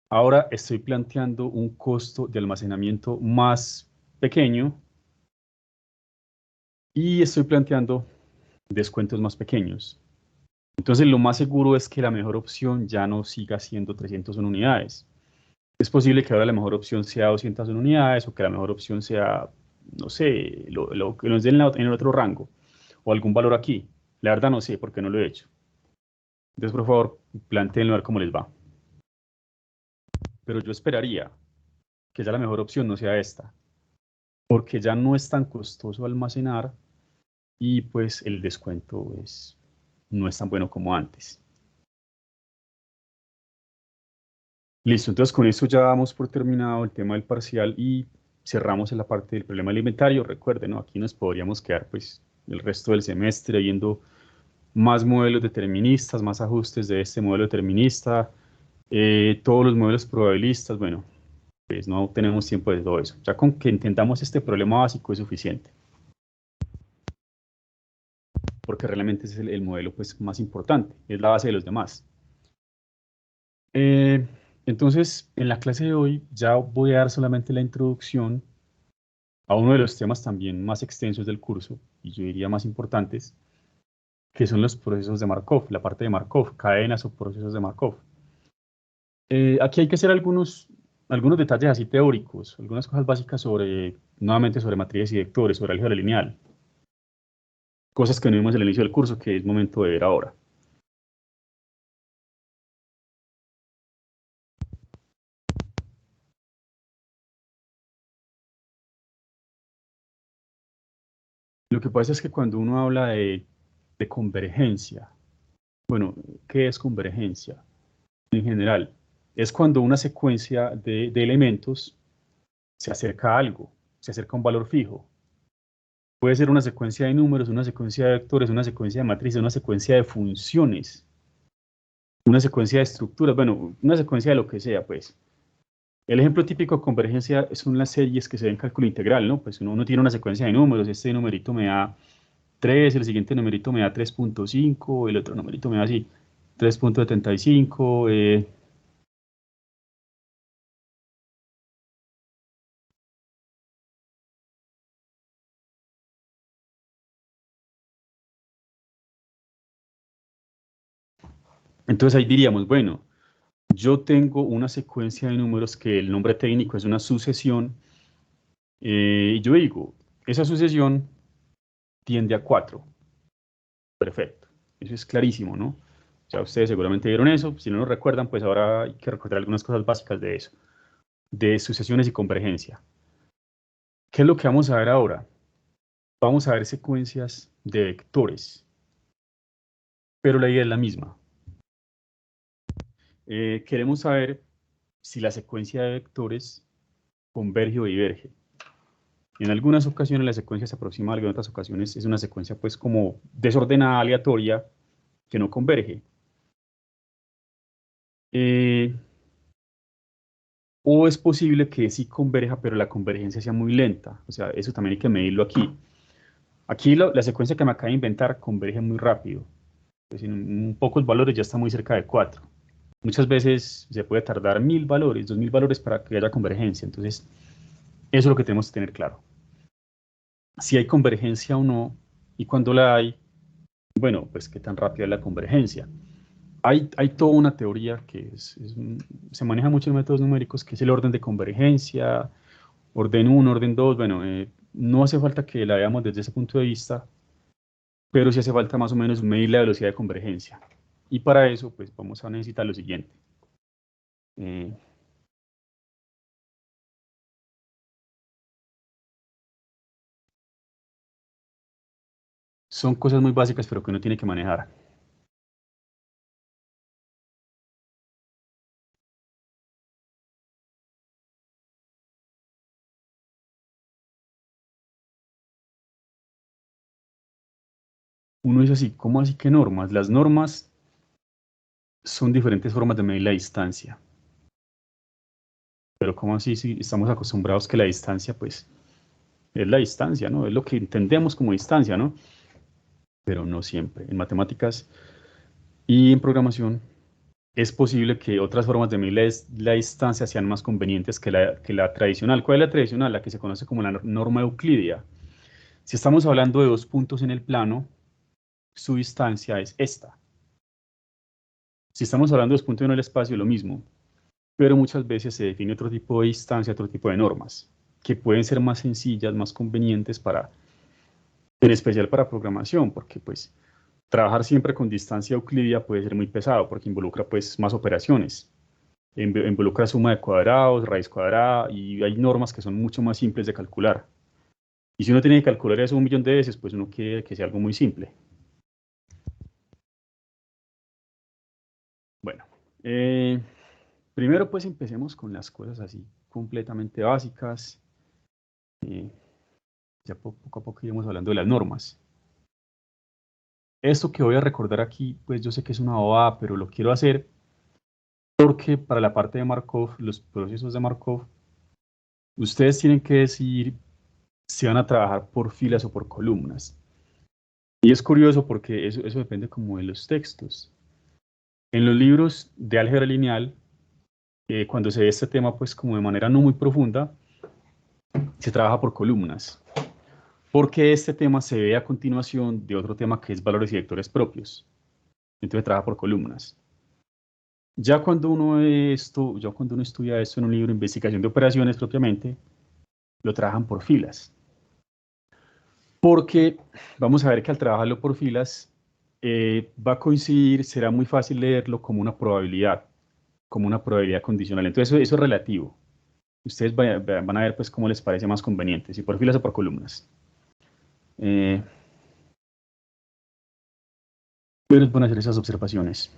Ahora estoy planteando un costo de almacenamiento más pequeño y estoy planteando descuentos más pequeños. Entonces lo más seguro es que la mejor opción ya no siga siendo 301 unidades. Es posible que ahora la mejor opción sea 201 unidades o que la mejor opción sea, no sé, lo que nos den en el otro rango o algún valor aquí. La verdad no sé porque no lo he hecho. Entonces, por favor, planteenlo a ver cómo les va. Pero yo esperaría que ya la mejor opción no sea esta, porque ya no es tan costoso almacenar y pues el descuento no es tan bueno como antes. Listo, entonces con esto ya damos por terminado el tema del parcial y cerramos en la parte del problema alimentario. Recuerden, ¿no? Aquí nos podríamos quedar pues el resto del semestre viendo más modelos deterministas, más ajustes de este modelo determinista, todos los modelos probabilistas. Bueno, pues no tenemos tiempo de todo eso. Ya con que entendamos este problema básico es suficiente, porque realmente es el modelo pues, más importante, es la base de los demás. Entonces, en la clase de hoy ya voy a dar solamente la introducción a uno de los temas también más extensos del curso, y yo diría más importantes, que son los procesos de Markov, la parte de Markov, cadenas o procesos de Markov. Aquí hay que hacer algunos detalles así teóricos, algunas cosas básicas nuevamente sobre matrices y vectores, sobre álgebra lineal. Cosas que no vimos al inicio del curso, que es momento de ver ahora. Lo que pasa es que cuando uno habla de convergencia, bueno, ¿qué es convergencia? En general, es cuando una secuencia de elementos se acerca a algo, se acerca a un valor fijo. Puede ser una secuencia de números, una secuencia de vectores, una secuencia de matrices, una secuencia de funciones, una secuencia de estructuras, bueno, una secuencia de lo que sea, pues. El ejemplo típico de convergencia son las series que se ven en cálculo integral, ¿no? Pues uno tiene una secuencia de números, este numerito me da 3, el siguiente numerito me da 3.5, el otro numerito me da así, 3.75, entonces ahí diríamos, bueno, yo tengo una secuencia de números que el nombre técnico es una sucesión, y yo digo, esa sucesión tiende a 4. Perfecto, eso es clarísimo, ¿no? Ya ustedes seguramente vieron eso, si no lo recuerdan, pues ahora hay que recordar algunas cosas básicas de eso, de sucesiones y convergencia. ¿Qué es lo que vamos a ver ahora? Vamos a ver secuencias de vectores, pero la idea es la misma. Queremos saber si la secuencia de vectores converge o diverge. En algunas ocasiones la secuencia se aproxima a algo, en otras ocasiones es una secuencia pues como desordenada, aleatoria, que no converge. O es posible que sí converja, pero la convergencia sea muy lenta. O sea, eso también hay que medirlo aquí. Aquí la secuencia que me acabo de inventar converge muy rápido. Pues en pocos valores ya está muy cerca de 4. Muchas veces se puede tardar 1000 valores, 2000 valores para que haya convergencia. Entonces, eso es lo que tenemos que tener claro. Si hay convergencia o no, y cuando la hay, bueno, pues qué tan rápida es la convergencia. Hay toda una teoría que se maneja mucho en métodos numéricos, que es el orden de convergencia, orden 1, orden 2. Bueno, no hace falta que la veamos desde ese punto de vista, pero sí hace falta más o menos medir la velocidad de convergencia. Y para eso, pues vamos a necesitar lo siguiente. Son cosas muy básicas, pero que uno tiene que manejar. Uno dice así, ¿cómo así que normas? Las normas son diferentes formas de medir la distancia. Pero ¿cómo así si estamos acostumbrados que la distancia, pues, es la distancia, ¿no? Es lo que entendemos como distancia, ¿no? Pero no siempre. En matemáticas Y en programación es posible que otras formas de medir la distancia sean más convenientes que la tradicional. ¿Cuál es la tradicional? La que se conoce como la norma euclídea. Si estamos hablando de 2 puntos en el plano, su distancia es esta. Si estamos hablando de 2 puntos en el espacio, lo mismo. Pero muchas veces se define otro tipo de distancia, otro tipo de normas, que pueden ser más sencillas, más convenientes en especial para programación, porque pues trabajar siempre con distancia euclídea puede ser muy pesado, porque involucra pues más operaciones. Involucra suma de cuadrados, raíz cuadrada, y hay normas que son mucho más simples de calcular. Y si uno tiene que calcular eso 1 millón de veces, pues uno quiere que sea algo muy simple. Bueno, primero pues empecemos con las cosas así completamente básicas. Ya poco a poco iremos hablando de las normas. Esto que voy a recordar aquí, pues yo sé que es una bobada, pero lo quiero hacer porque para la parte de Markov, los procesos de Markov, ustedes tienen que decidir si van a trabajar por filas o por columnas. Y es curioso porque eso depende como de los textos. En los libros de álgebra lineal, cuando se ve este tema pues como de manera no muy profunda, se trabaja por columnas. Porque este tema se ve a continuación de otro tema que es valores y vectores propios. Entonces se trabaja por columnas. Ya cuando uno estudia esto en un libro de investigación de operaciones propiamente, lo trabajan por filas. Porque vamos a ver que al trabajarlo por filas, va a coincidir, será muy fácil leerlo como una probabilidad condicional. Entonces eso es relativo. Ustedes van a ver pues cómo les parece más conveniente, si por filas o por columnas. Pero es bueno hacer esas observaciones.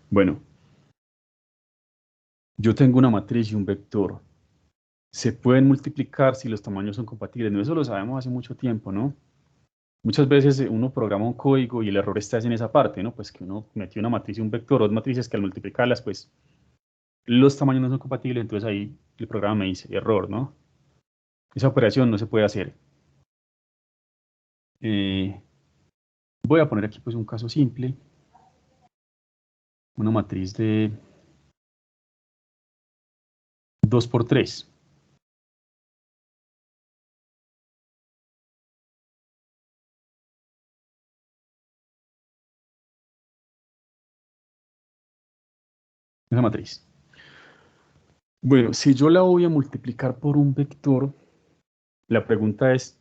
Bueno, yo tengo una matriz y un vector. Se pueden multiplicar si los tamaños son compatibles. No, eso lo sabemos hace mucho tiempo, ¿no? Muchas veces uno programa un código y el error está en esa parte, ¿no? Pues que uno metió una matriz y un vector, dos matrices que al multiplicarlas, pues los tamaños no son compatibles, entonces ahí el programa me dice error, ¿no? Esa operación no se puede hacer. Voy a poner aquí pues un caso simple. Una matriz de 2 por 3. Esa matriz. Bueno, si yo la voy a multiplicar por un vector, la pregunta es,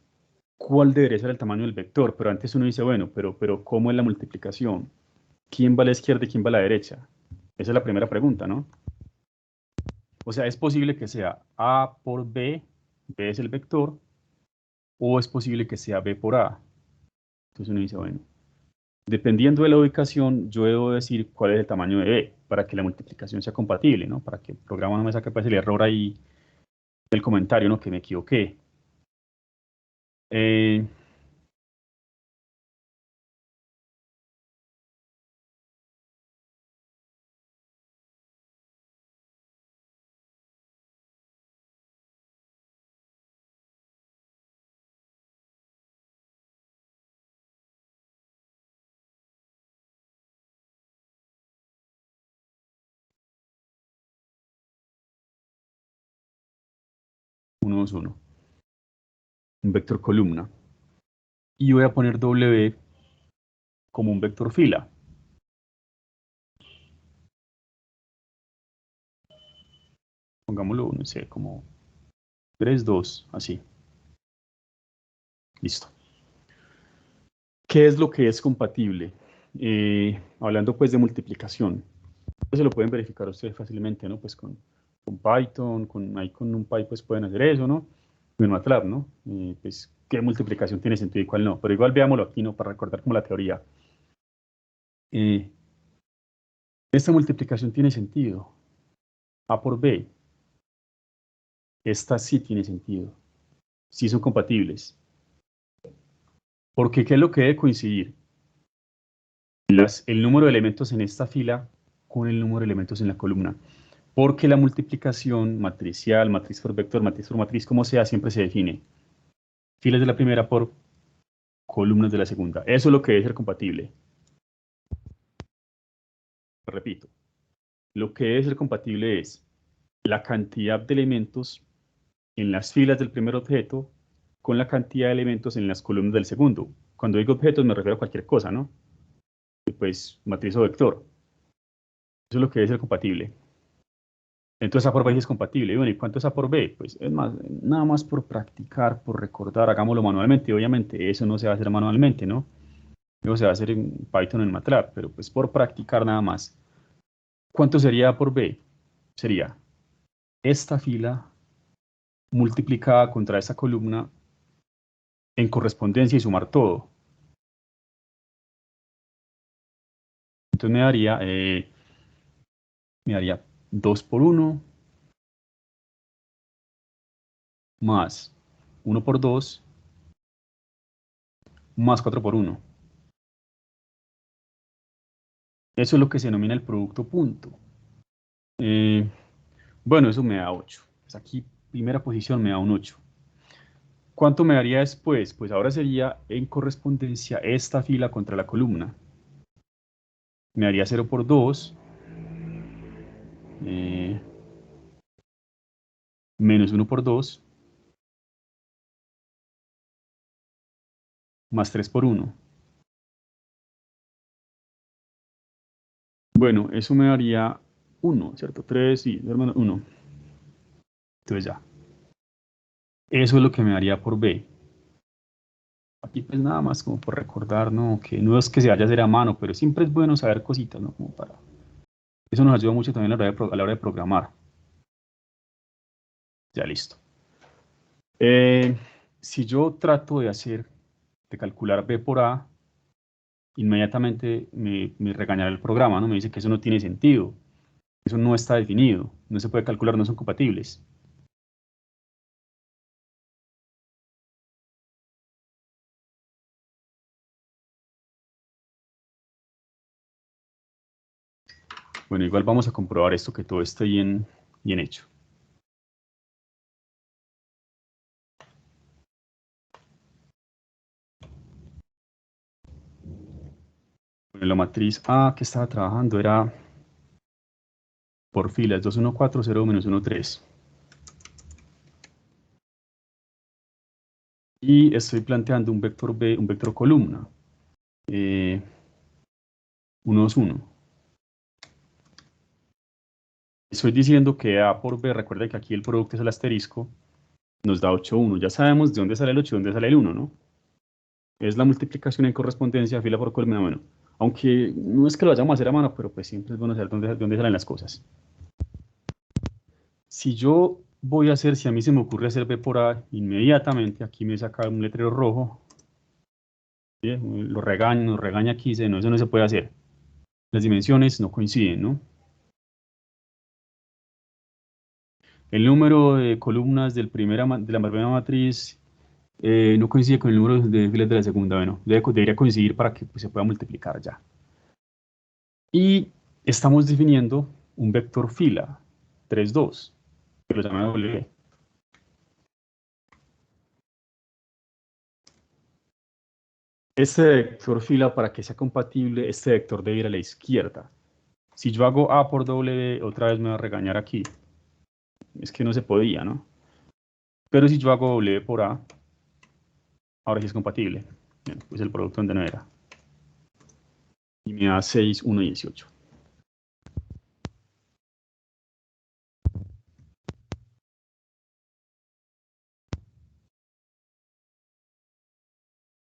¿cuál debería ser el tamaño del vector? Pero antes uno dice, bueno, pero ¿cómo es la multiplicación? ¿Quién va a la izquierda y quién va a la derecha? Esa es la primera pregunta, ¿no? O sea, es posible que sea A por B, B es el vector, o es posible que sea B por A. Entonces uno dice, bueno, dependiendo de la ubicación, yo debo decir cuál es el tamaño de B para que la multiplicación sea compatible, ¿no? Para que el programa no me saque pues el error ahí del comentario, ¿no? Que me equivoqué. 1, 2, 1. Un vector columna. Y voy a poner W como un vector fila. Pongámoslo, no sé, como 3, 2, así. Listo. ¿Qué es lo que es compatible? Hablando pues de multiplicación. Eso lo pueden verificar ustedes fácilmente, ¿no? Pues con Python, ahí con NumPy pues pueden hacer eso, ¿no? Con MATLAB, ¿no? Pues qué multiplicación tiene sentido y cuál no. Pero igual veámoslo aquí, ¿no? Para recordar como la teoría. Esta multiplicación tiene sentido. A por B. Esta sí tiene sentido. Sí son compatibles. Porque ¿qué es lo que debe coincidir? El número de elementos en esta fila con el número de elementos en la columna. porque la multiplicación matricial, matriz por matriz, como sea, siempre se define filas de la primera por columnas de la segunda. Eso es lo que debe ser compatible. Repito, lo que debe ser compatible es la cantidad de elementos en las filas del primer objeto con la cantidad de elementos en las columnas del segundo. Cuando digo objetos me refiero a cualquier cosa, ¿no? Pues matriz o vector. Eso es lo que debe ser compatible. Entonces A por B sí es compatible. Y bueno, ¿y cuánto es A por B? Pues es más, nada más por practicar, por recordar, hagámoslo manualmente. Obviamente eso no se va a hacer manualmente, ¿no? Eso se va a hacer en Python, en MATLAB, pero pues por practicar nada más. ¿Cuánto sería A por B? Sería esta fila multiplicada contra esta columna en correspondencia y sumar todo. Entonces me daría 2 por 1 más 1 por 2 más 4 por 1. Eso es lo que se denomina el producto punto. Bueno, eso me da 8. Pues aquí, primera posición, me da un 8. ¿Cuánto me daría después? Pues ahora sería en correspondencia esta fila contra la columna. Me daría 0 por 2 menos 1 por 2 más 3 por 1. Bueno, eso me daría 1, ¿cierto? 3 y 1. Entonces ya. Eso es lo que me daría por B. Aquí pues nada más como por recordar, ¿no? Que no es que se vaya a hacer a mano, pero siempre es bueno saber cositas, ¿no? Como para... Eso nos ayuda mucho también a la hora de programar. Ya listo. Si yo trato de calcular B por A, inmediatamente me regañará el programa, ¿no? Me dice que eso no tiene sentido. Eso no está definido. No se puede calcular, no son compatibles. Bueno, igual vamos a comprobar esto, que todo esté bien hecho. Bueno, la matriz A que estaba trabajando era por filas 2, 1, 4, 0, menos 1, 3. Y estoy planteando un vector B, un vector columna. 1, 2, 1. Estoy diciendo que A por B, recuerda que aquí el producto es el asterisco, nos da 8, 1. Ya sabemos de dónde sale el 8 y dónde sale el 1, ¿no? Es la multiplicación en correspondencia, fila por columna. Bueno, aunque no es que lo vayamos a hacer a mano, pero pues siempre es bueno saber dónde salen las cosas. Si yo voy a hacer, si a mí se me ocurre hacer B por A, inmediatamente aquí me saca un letrero rojo. ¿Sí? Nos regaña aquí, dice, no, eso no se puede hacer. Las dimensiones no coinciden, ¿no? El número de columnas de la primera matriz no coincide con el número de filas de la segunda. Bueno, debería coincidir para que pues, se pueda multiplicar ya. Y estamos definiendo un vector fila, 3, 2, que lo llama W. Este vector fila, para que sea compatible, este vector debe ir a la izquierda. Si yo hago A por W, otra vez me va a regañar aquí. Es que no se podía, ¿no? Pero si yo hago W por A, ahora sí es compatible. Bien, pues el producto donde no era. Y me da 6, 1 y 18.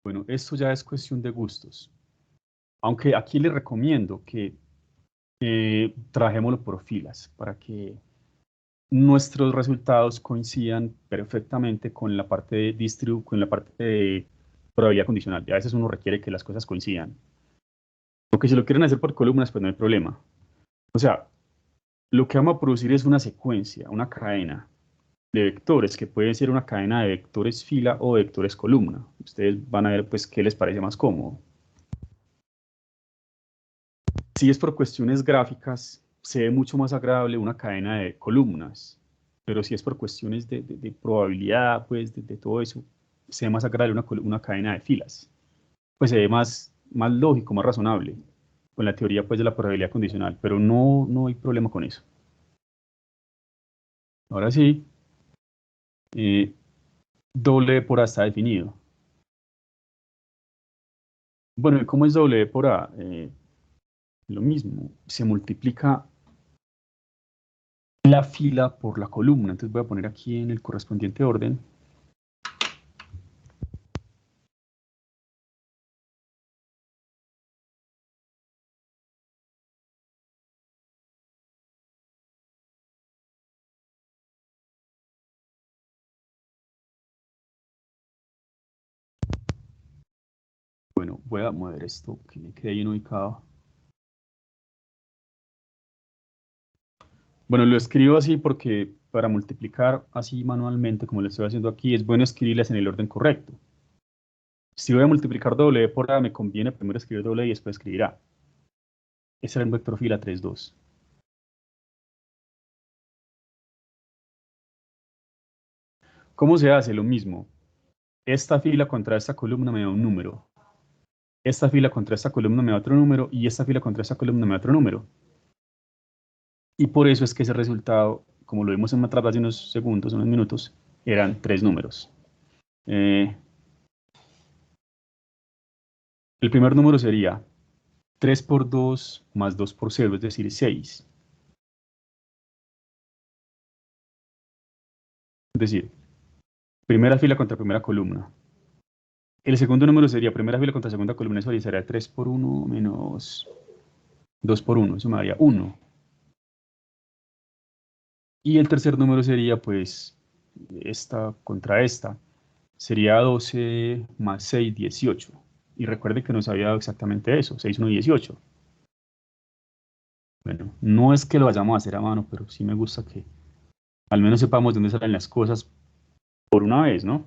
Bueno, esto ya es cuestión de gustos. Aunque aquí les recomiendo que trabajémoslo por filas para que nuestros resultados coincidan perfectamente con la parte de con la parte de probabilidad condicional. Y a veces uno requiere que las cosas coincidan. Aunque si lo quieren hacer por columnas, pues no hay problema. O sea, lo que vamos a producir es una secuencia, una cadena de vectores, que puede ser una cadena de vectores fila o vectores columna. Ustedes van a ver pues qué les parece más cómodo. Si es por cuestiones gráficas, se ve mucho más agradable una cadena de columnas, pero si es por cuestiones de probabilidad, pues de todo eso, se ve más agradable una cadena de filas. Pues se ve más lógico, más razonable, con la teoría pues de la probabilidad condicional, pero no hay problema con eso. Ahora sí, W por A está definido. Bueno, ¿y cómo es W por A? Lo mismo, se multiplica la fila por la columna. Entonces voy a poner aquí en el correspondiente orden. Bueno, voy a mover esto que me quede bien ubicado. Bueno, lo escribo así porque para multiplicar así manualmente, como lo estoy haciendo aquí, es bueno escribirlas en el orden correcto. Si voy a multiplicar W por A, me conviene primero escribir W y después escribir A. Ese era el vector fila 3, 2. ¿Cómo se hace? Lo mismo. Esta fila contra esta columna me da un número. Esta fila contra esta columna me da otro número y esta fila contra esta columna me da otro número. Y por eso es que ese resultado, como lo vimos en MATLAB hace unos segundos, unos minutos, eran 3 números. El primer número sería 3 por 2 más 2 por 0, es decir, 6. Es decir, primera fila contra primera columna. El segundo número sería primera fila contra segunda columna, eso sería 3 por 1 menos 2 por 1, eso me daría 1. Y el tercer número sería, pues, esta contra esta. Sería 12 más 6, 18. Y recuerde que nos había dado exactamente eso, 6, 1, 18. Bueno, no es que lo vayamos a hacer a mano, pero sí me gusta que al menos sepamos dónde salen las cosas por una vez, ¿no?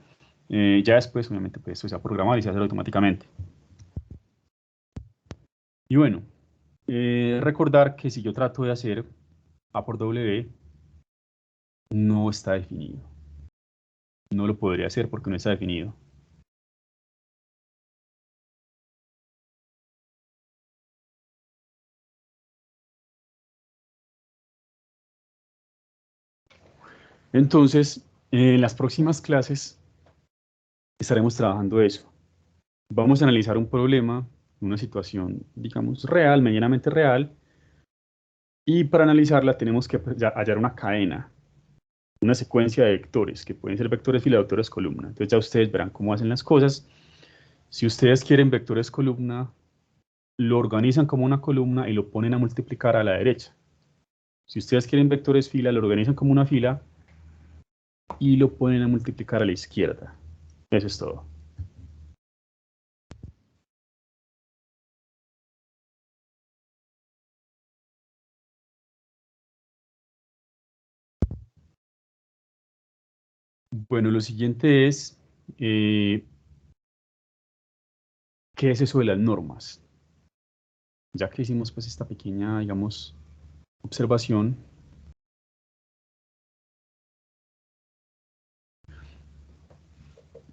Ya después, obviamente, pues esto se va a programar y se hace automáticamente. Y bueno, recordar que si yo trato de hacer A por W, no está definido. No lo podría hacer porque no está definido. Entonces, en las próximas clases estaremos trabajando eso. Vamos a analizar un problema, una situación, digamos, real, medianamente real, y para analizarla tenemos que hallar una cadena, una secuencia de vectores, que pueden ser vectores fila, vectores columna. Entonces ya ustedes verán cómo hacen las cosas. Si ustedes quieren vectores columna, lo organizan como una columna y lo ponen a multiplicar a la derecha. Si ustedes quieren vectores fila, lo organizan como una fila y lo ponen a multiplicar a la izquierda. Eso es todo. Bueno, lo siguiente es, ¿qué es eso de las normas? Ya que hicimos pues esta pequeña, digamos, observación,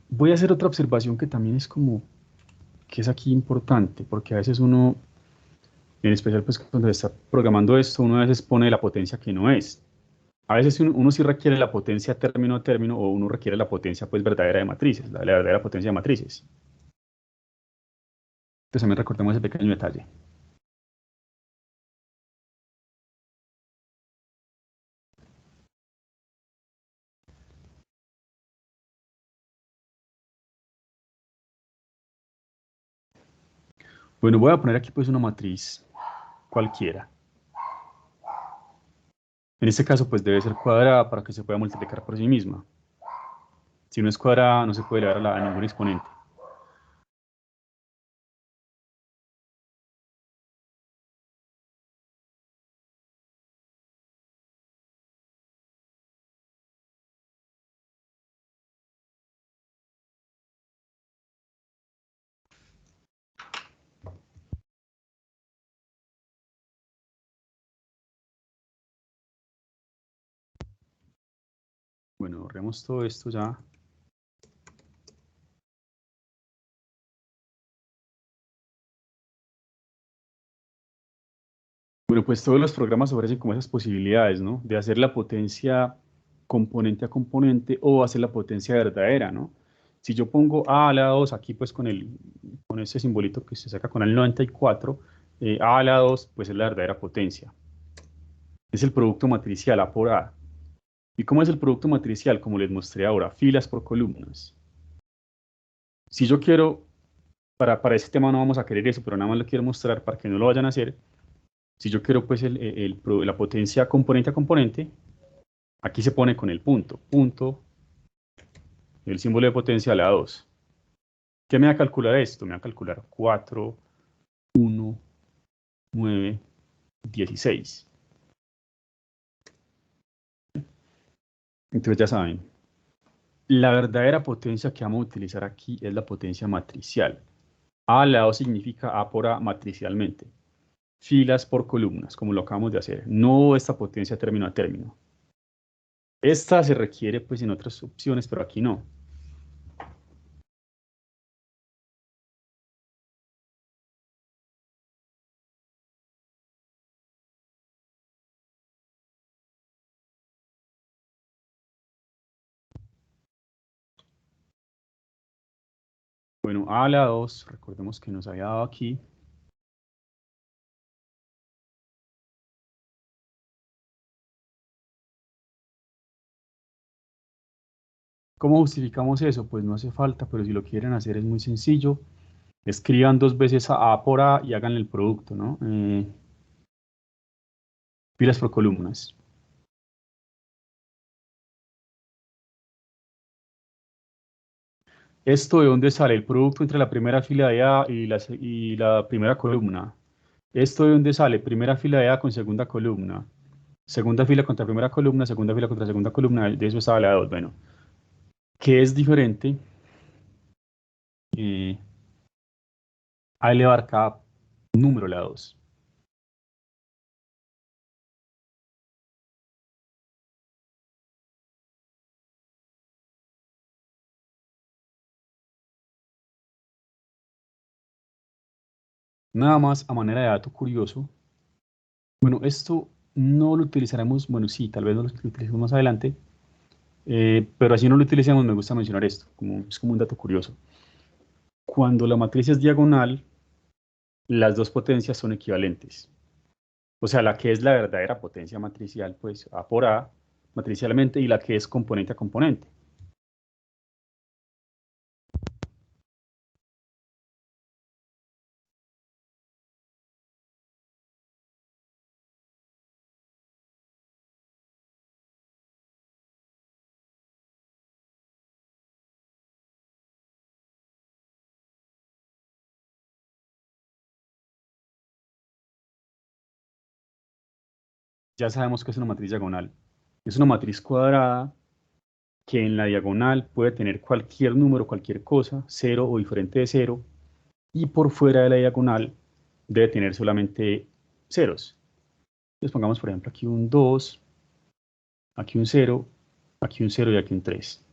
voy a hacer otra observación que también es como, que es aquí importante, porque a veces uno, en especial pues cuando está programando esto, uno a veces pone la potencia que no es. A veces uno sí requiere la potencia término a término o uno requiere la potencia pues verdadera de matrices, la verdadera potencia de matrices. Entonces también recordemos ese pequeño detalle. Bueno, voy a poner aquí pues una matriz cualquiera. En este caso pues debe ser cuadrada para que se pueda multiplicar por sí misma. Si no es cuadrada no se puede elevar a ningún exponente. Bueno, borremos todo esto ya. Bueno, pues todos los programas ofrecen como esas posibilidades, ¿no? De hacer la potencia componente a componente o hacer la potencia verdadera, ¿no? Si yo pongo A a la 2 aquí, pues con ese simbolito que se saca con el 94, A a la 2, pues es la verdadera potencia. Es el producto matricial, A por A. ¿Y cómo es el producto matricial? Como les mostré ahora, filas por columnas. Si yo quiero, para este tema no vamos a querer eso, pero nada más lo quiero mostrar para que no lo vayan a hacer. Si yo quiero pues la potencia componente a componente, aquí se pone con el punto, el símbolo de potencia a la 2. ¿Qué me va a calcular esto? Me va a calcular 4, 1, 9, 16. Entonces ya saben, la verdadera potencia que vamos a utilizar aquí es la potencia matricial. A al lado significa A por A matricialmente. Filas por columnas, como lo acabamos de hacer. No esta potencia término a término. Esta se requiere pues en otras opciones, pero aquí no. Bueno, A a la 2, recordemos que nos había dado aquí. ¿Cómo justificamos eso? Pues no hace falta, pero si lo quieren hacer es muy sencillo. Escriban dos veces A por A y hagan el producto, ¿no? Filas por columnas. ¿Esto de dónde sale? El producto entre la primera fila de A y la primera columna. ¿Esto de dónde sale? Primera fila de A con segunda columna. Segunda fila contra primera columna, segunda fila contra segunda columna. De eso está la 2. Bueno, ¿qué es diferente? A elevar cada número a la 2. Nada más a manera de dato curioso. Bueno, esto no lo utilizaremos, bueno, sí, tal vez no lo utilicemos más adelante, pero así no lo utilicemos, me gusta mencionar esto, es como un dato curioso. Cuando la matriz es diagonal, las dos potencias son equivalentes. O sea, la que es la verdadera potencia matricial, pues A por A, matricialmente, y la que es componente a componente. Ya sabemos que es una matriz diagonal. Es una matriz cuadrada que en la diagonal puede tener cualquier número, cualquier cosa, cero o diferente de cero, y por fuera de la diagonal debe tener solamente ceros. Entonces pongamos, por ejemplo, aquí un 2, aquí un 0, aquí un 0 y aquí un 3.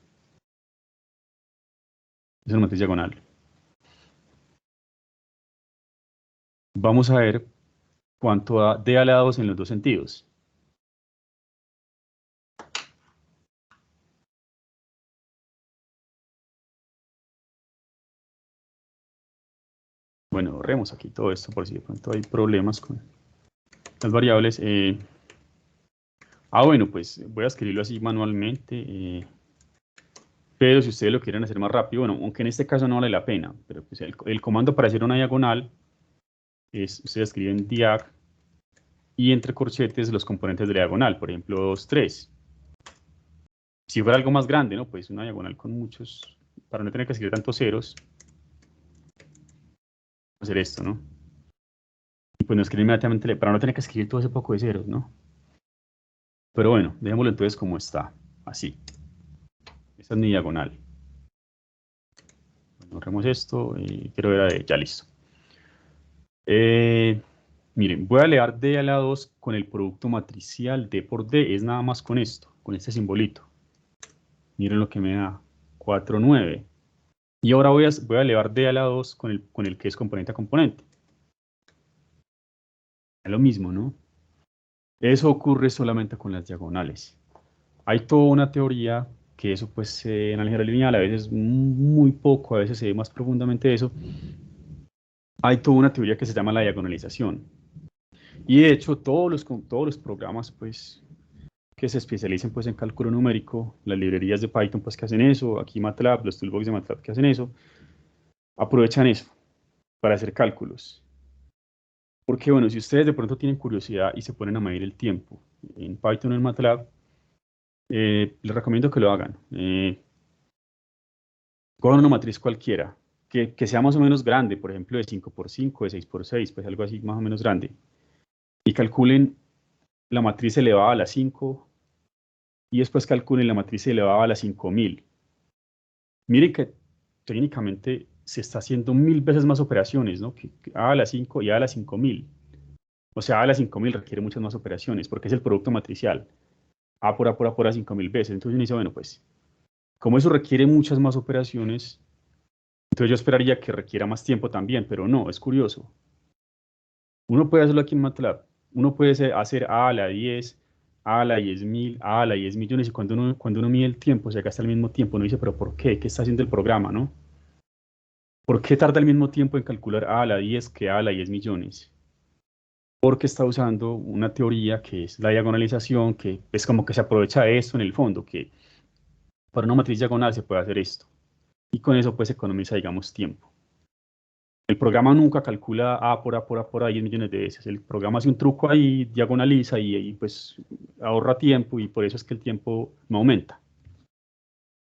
Es una matriz diagonal. Vamos a ver cuánto da d a la 2 en los dos sentidos. Bueno, borremos aquí todo esto por si de pronto hay problemas con las variables. Bueno, pues voy a escribirlo así manualmente. Pero si ustedes lo quieren hacer más rápido, bueno, aunque en este caso no vale la pena, pero pues el comando para hacer una diagonal es, ustedes escriben diag y entre corchetes los componentes de la diagonal, por ejemplo, 2, 3. Si fuera algo más grande, ¿no? Pues una diagonal con muchos, para no tener que escribir tantos ceros, hacer esto, ¿no? Y pues no escribir inmediatamente, para no tener que escribir todo ese poco de ceros, ¿no? Pero bueno, dejémoslo entonces como está, así. Esta es mi diagonal. Bueno, borremos esto y quiero ver a D, ya listo. Miren, voy a elevar D a la 2 con el producto matricial D por D, es nada más con esto, con este simbolito. Miren lo que me da, 4,9. Y ahora voy a elevar d a la 2 con el que es componente a componente. Es lo mismo, ¿no? Eso ocurre solamente con las diagonales. Hay toda una teoría que eso pues en álgebra lineal a veces muy poco, a veces se ve más profundamente eso. Hay toda una teoría que se llama la diagonalización. Y de hecho todos los programas pues que se especialicen pues en cálculo numérico, las librerías de Python pues que hacen eso, aquí MATLAB, los toolbox de MATLAB que hacen eso, aprovechan eso para hacer cálculos. Porque bueno, si ustedes de pronto tienen curiosidad y se ponen a medir el tiempo en Python o en MATLAB, les recomiendo que lo hagan. Cojan una matriz cualquiera, que sea más o menos grande, por ejemplo de 5×5, de 6×6, pues algo así más o menos grande, y calculen la matriz elevada a la 5, y después calculen la matriz elevada a la 5000. Miren que técnicamente se está haciendo 1000 veces más operaciones, ¿no? Que A a la 5 y A a la 5000. O sea, A a la 5000 requiere muchas más operaciones, porque es el producto matricial. A por A por A por A 5000 veces. Entonces uno dice, bueno, pues, como eso requiere muchas más operaciones, entonces yo esperaría que requiera más tiempo también, pero no, es curioso. Uno puede hacerlo aquí en MATLAB. Uno puede hacer A a la 10, A a la 10.000, A a la 10 millones, y cuando uno mide el tiempo, se gasta el mismo tiempo. Uno dice, pero ¿por qué? ¿Qué está haciendo el programa, no? ¿Por qué tarda el mismo tiempo en calcular A a la 10 que A a la 10 millones? Porque está usando una teoría que es la diagonalización, que es como que se aprovecha de esto en el fondo, que para una matriz diagonal se puede hacer esto. Y con eso pues se economiza, digamos, tiempo. El programa nunca calcula A por A por A por A 10 millones de veces. El programa hace un truco ahí, diagonaliza y pues ahorra tiempo, y por eso es que el tiempo no aumenta.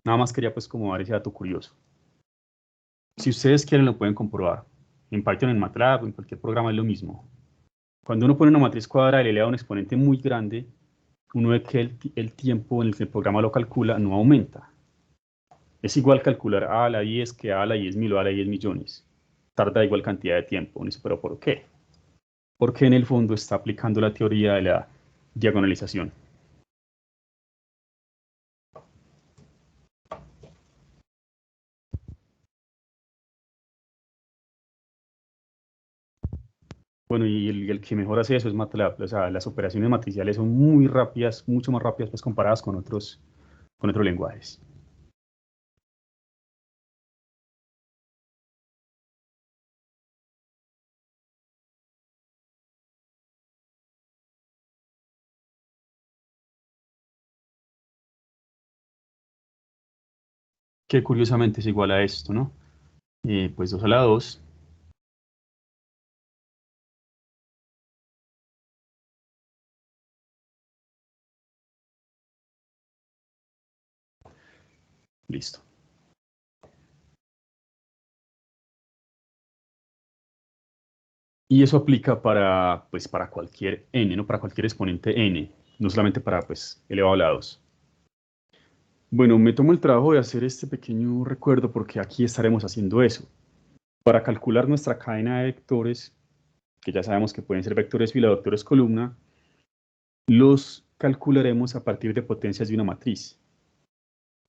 Nada más quería pues como dar ese dato curioso. Si ustedes quieren lo pueden comprobar. En Python, en MATLAB, en cualquier programa es lo mismo. Cuando uno pone una matriz cuadrada y le eleva un exponente muy grande, uno ve que el tiempo en el que el programa lo calcula no aumenta. Es igual calcular A a la 10 que A a la 10.000 o A a la 10 millones. Tarda igual cantidad de tiempo. Uno dice, ¿pero por qué? Porque en el fondo está aplicando la teoría de la diagonalización. Bueno, y el que mejor hace eso es MATLAB. O sea, las operaciones matriciales son muy rápidas, mucho más rápidas pues comparadas con otros lenguajes. Que curiosamente es igual a esto, ¿no? Pues 2 a la 2. Listo. Y eso aplica pues, para cualquier n, ¿no? Para cualquier exponente n, no solamente para pues, elevado a la 2. Bueno, me tomo el trabajo de hacer este pequeño recuerdo porque aquí estaremos haciendo eso. Para calcular nuestra cadena de vectores, que ya sabemos que pueden ser vectores fila, vectores columna, los calcularemos a partir de potencias de una matriz.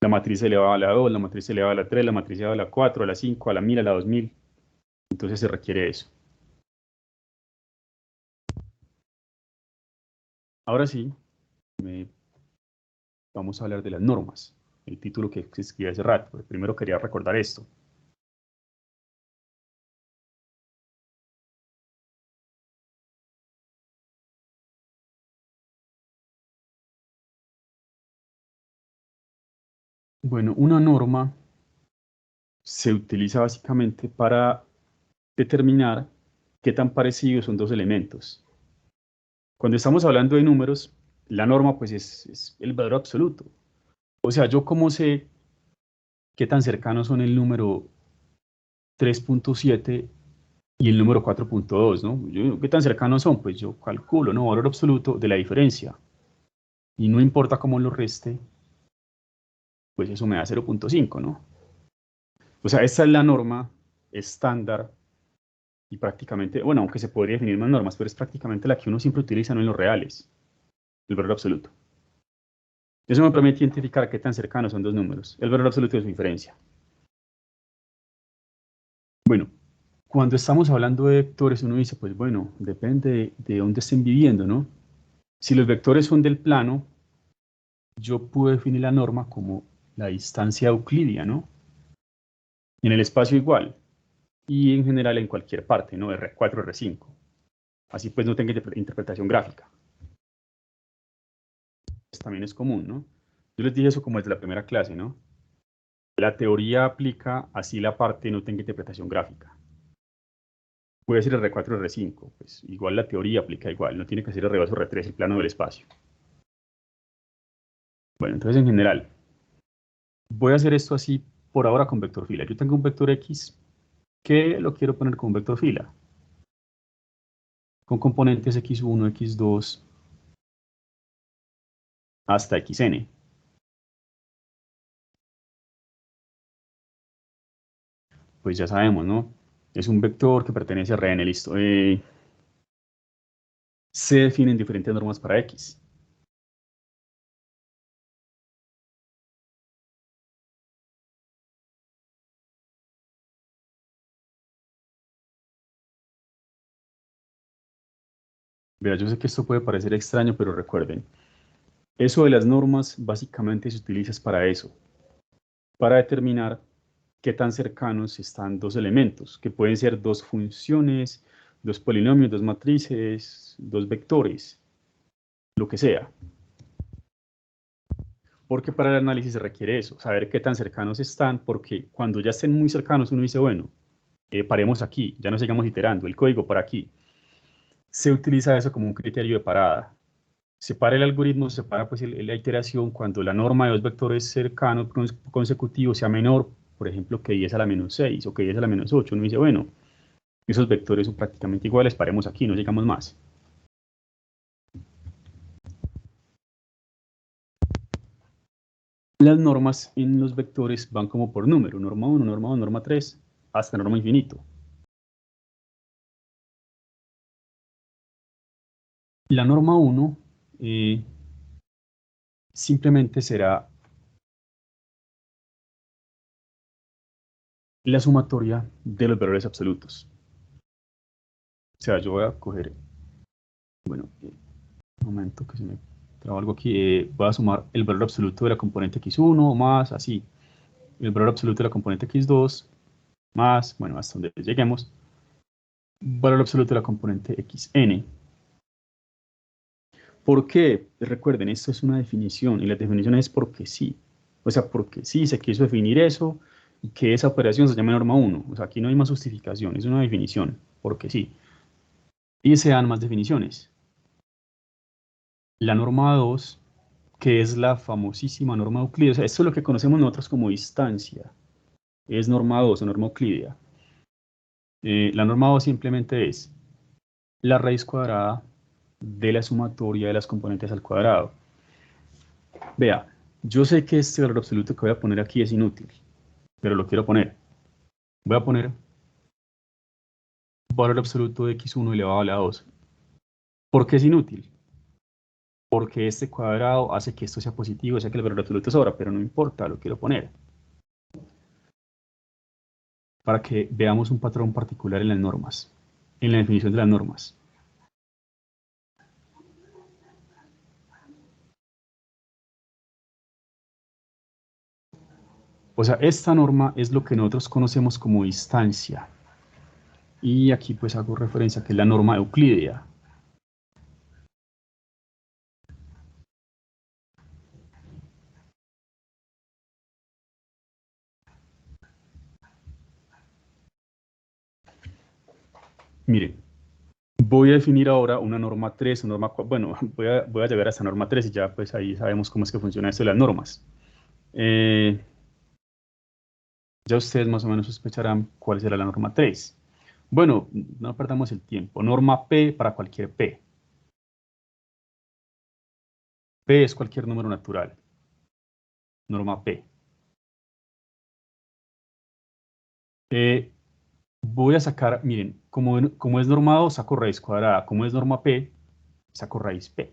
La matriz elevada a la 2, la matriz elevada a la 3, la matriz elevada a la 4, a la 5, a la 1000, a la 2000. Entonces se requiere eso. Ahora sí, vamos a hablar de las normas. El título que escribí hace rato, pero primero quería recordar esto. Bueno, una norma se utiliza básicamente para determinar qué tan parecidos son dos elementos. Cuando estamos hablando de números, la norma pues es el valor absoluto. O sea, yo cómo sé qué tan cercanos son el número 3.7 y el número 4.2, ¿no? ¿Qué tan cercanos son? Pues yo calculo, ¿no? Valor absoluto de la diferencia. Y no importa cómo lo reste, pues eso me da 0.5, ¿no? O sea, esta es la norma estándar y prácticamente, bueno, aunque se podría definir más normas, pero es prácticamente la que uno siempre utiliza, no en los reales, el valor absoluto. Eso me permite identificar qué tan cercanos son dos números, el valor absoluto de su diferencia. Bueno, cuando estamos hablando de vectores, uno dice, pues bueno, depende de dónde estén viviendo, ¿no? Si los vectores son del plano, yo puedo definir la norma como la distancia euclidia, ¿no? En el espacio igual, y en general en cualquier parte, ¿no? R4, R5. Así pues no tenga interpretación gráfica. Pues también es común, ¿no? Yo les dije eso como desde la primera clase, ¿no? La teoría aplica así la parte no tenga interpretación gráfica. Puede ser R4, R5, pues igual la teoría aplica igual, no tiene que ser R2 o R3 el plano del espacio. Bueno, entonces en general, voy a hacer esto así por ahora con vector fila. Yo tengo un vector X que lo quiero poner con vector fila, con componentes X1, X2, hasta Xn. Pues ya sabemos, ¿no? Es un vector que pertenece a Rn, listo. Se definen diferentes normas para X. Verá, yo sé que esto puede parecer extraño, pero recuerden, eso de las normas básicamente se utiliza para eso, para determinar qué tan cercanos están dos elementos, que pueden ser dos funciones, dos polinomios, dos matrices, dos vectores, lo que sea. Porque para el análisis se requiere eso, saber qué tan cercanos están, porque cuando ya estén muy cercanos uno dice, bueno, paremos aquí, ya no sigamos iterando, el código para aquí. Se utiliza eso como un criterio de parada. Separa el algoritmo, separa pues la iteración cuando la norma de dos vectores cercanos consecutivos sea menor, por ejemplo, que 10 a la menos 6 o que 10 a la menos 8. Uno dice, bueno, esos vectores son prácticamente iguales, paremos aquí, no llegamos más. Las normas en los vectores van como por número, norma 1, norma 2, norma 3, hasta norma infinito. La norma 1 simplemente será la sumatoria de los valores absolutos. O sea, yo voy a coger, bueno, un momento que se me traba algo aquí, voy a sumar el valor absoluto de la componente x1 más así, el valor absoluto de la componente x2 más, bueno, hasta donde lleguemos, valor absoluto de la componente xn. ¿Por qué? Recuerden, esto es una definición y la definición es porque sí. O sea, porque sí se quiso definir eso y que esa operación se llama norma 1. O sea, aquí no hay más justificación, es una definición, porque sí. Y se dan más definiciones. La norma 2, que es la famosísima norma euclídea, o sea, esto es lo que conocemos nosotros como distancia, es norma 2 o norma euclídea. La norma 2 simplemente es la raíz cuadrada de la sumatoria de las componentes al cuadrado. Vea, yo sé que este valor absoluto que voy a poner aquí es inútil, pero lo quiero poner. Voy a poner valor absoluto de x1 elevado a la 2. ¿Por qué es inútil? Porque este cuadrado hace que esto sea positivo, o sea que el valor absoluto sobra, pero no importa, lo quiero poner. Para que veamos un patrón particular en las normas, en la definición de las normas. O sea, esta norma es lo que nosotros conocemos como distancia. Y aquí pues hago referencia a que es la norma euclídea. Miren, voy a definir ahora una norma 3, una norma 4. Bueno, voy a llegar a esta norma 3 y ya pues ahí sabemos cómo es que funciona esto de las normas. Ya ustedes más o menos sospecharán cuál será la norma 3. Bueno, no perdamos el tiempo. Norma P para cualquier P. P es cualquier número natural. Norma P. Voy a sacar, miren, como es norma 2, saco raíz cuadrada. Como es norma P, saco raíz P.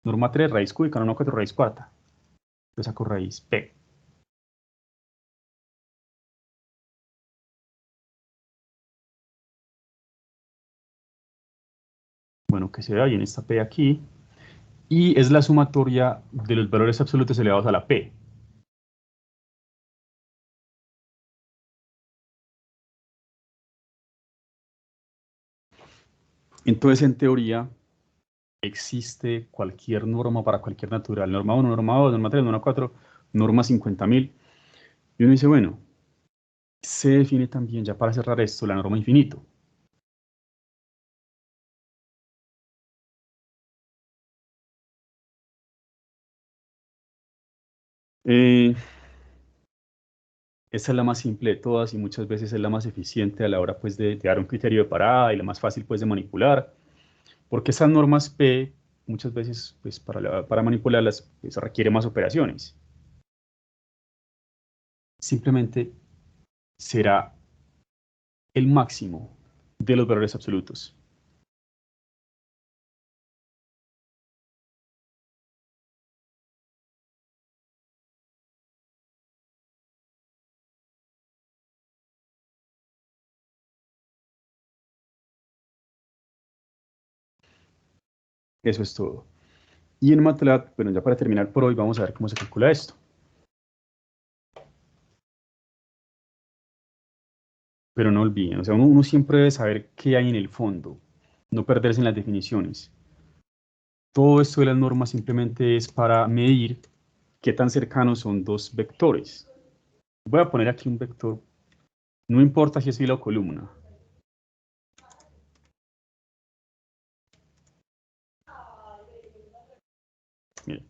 Norma 3, raíz cúbica. Norma 4, raíz cuarta. Entonces saco raíz P. Bueno, que se vea bien esta P aquí. Y es la sumatoria de los valores absolutos elevados a la P. Entonces, en teoría, existe cualquier norma para cualquier natural. Norma 1, norma 2, norma 3, norma 4, norma 50.000. Y uno dice, bueno, se define también, ya para cerrar esto, la norma infinito. Esta es la más simple de todas y muchas veces es la más eficiente a la hora pues, de dar un criterio de parada y la más fácil pues, de manipular. Porque esas normas P, muchas veces pues, para manipularlas pues, requiere más operaciones. Simplemente será el máximo de los valores absolutos. Eso es todo. Y en MATLAB, bueno, ya para terminar por hoy, vamos a ver cómo se calcula esto. Pero no olviden, o sea, uno siempre debe saber qué hay en el fondo, no perderse en las definiciones. Todo esto de las normas simplemente es para medir qué tan cercanos son dos vectores. Voy a poner aquí un vector, no importa si es fila o columna. Miren.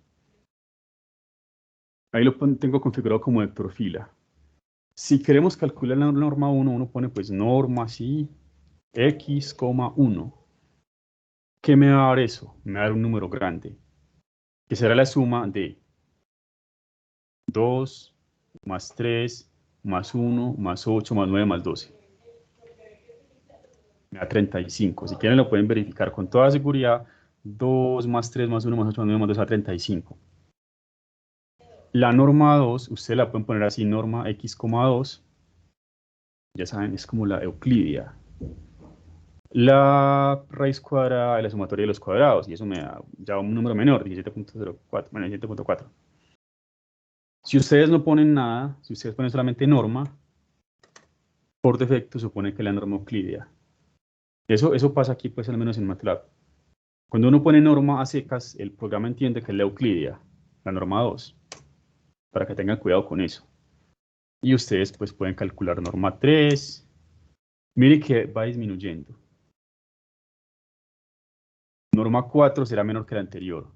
Ahí lo tengo configurado como vector fila. Si queremos calcular la norma 1, uno pone pues norma así, x, 1. ¿Qué me va a dar eso? Me va a dar un número grande, que será la suma de 2 más 3 más 1 más 8 más 9 más 12. Me da 35. Si quieren lo pueden verificar con toda seguridad. 2 más 3 más 1 más 8 más 9 más 2 a 35. La norma 2, ustedes la pueden poner así, norma x, 2. Ya saben, es como la euclidia. La raíz cuadrada de la sumatoria de los cuadrados, y eso me da ya un número menor, 17.04, bueno, 17.4. Si ustedes no ponen nada, si ustedes ponen solamente norma, por defecto supone que la norma euclidia. Eso pasa aquí, pues, al menos en MATLAB. Cuando uno pone norma a secas, el programa entiende que es la euclidia, la norma 2, para que tengan cuidado con eso. Y ustedes, pues, pueden calcular norma 3. Mire que va disminuyendo. Norma 4 será menor que la anterior.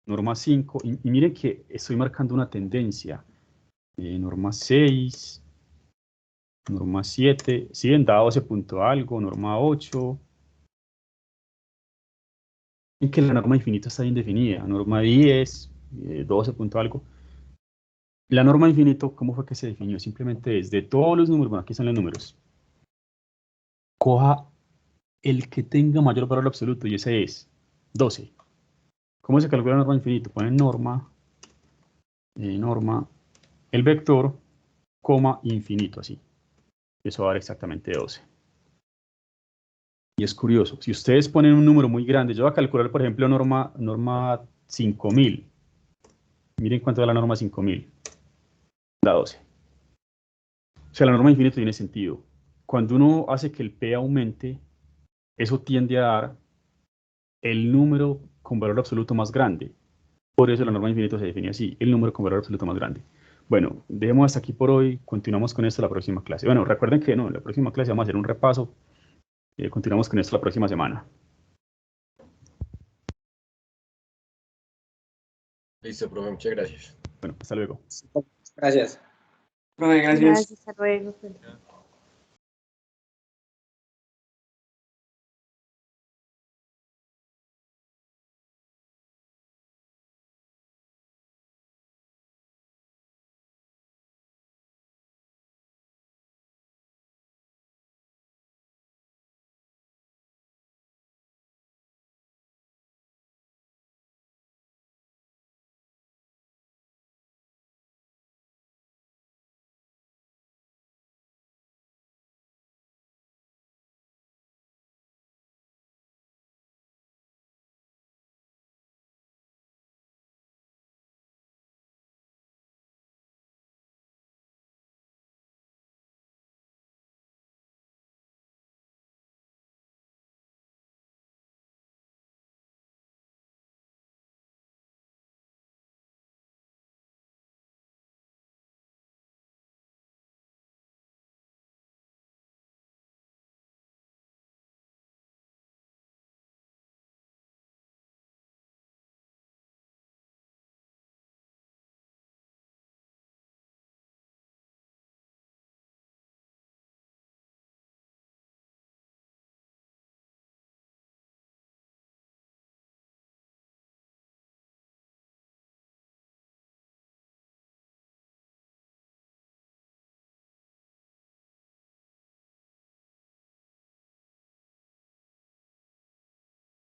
Norma 5, y miren que estoy marcando una tendencia. Norma 6, norma 7, siguen da 12 punto algo, norma 8. Y que la norma infinita está bien definida. Norma 10, 12 punto algo. La norma infinito, ¿cómo fue que se definió? Simplemente es de todos los números, bueno, aquí están los números. Coja el que tenga mayor valor absoluto y ese es 12. ¿Cómo se calcula la norma infinito? Ponen norma, el vector, coma, infinito, así. Eso va a dar exactamente 12. Y es curioso, si ustedes ponen un número muy grande, yo voy a calcular, por ejemplo, norma 5000. Miren cuánto da la norma 5000. Da 12. O sea, la norma infinito tiene sentido. Cuando uno hace que el P aumente, eso tiende a dar el número con valor absoluto más grande. Por eso la norma infinito se define así, el número con valor absoluto más grande. Bueno, dejemos hasta aquí por hoy, continuamos con esto la próxima clase. Bueno, recuerden que no, en la próxima clase vamos a hacer un repaso, continuamos con esto la próxima semana. Listo, profe, muchas gracias. Bueno, hasta luego. Gracias. Profe, gracias. Gracias, hasta luego.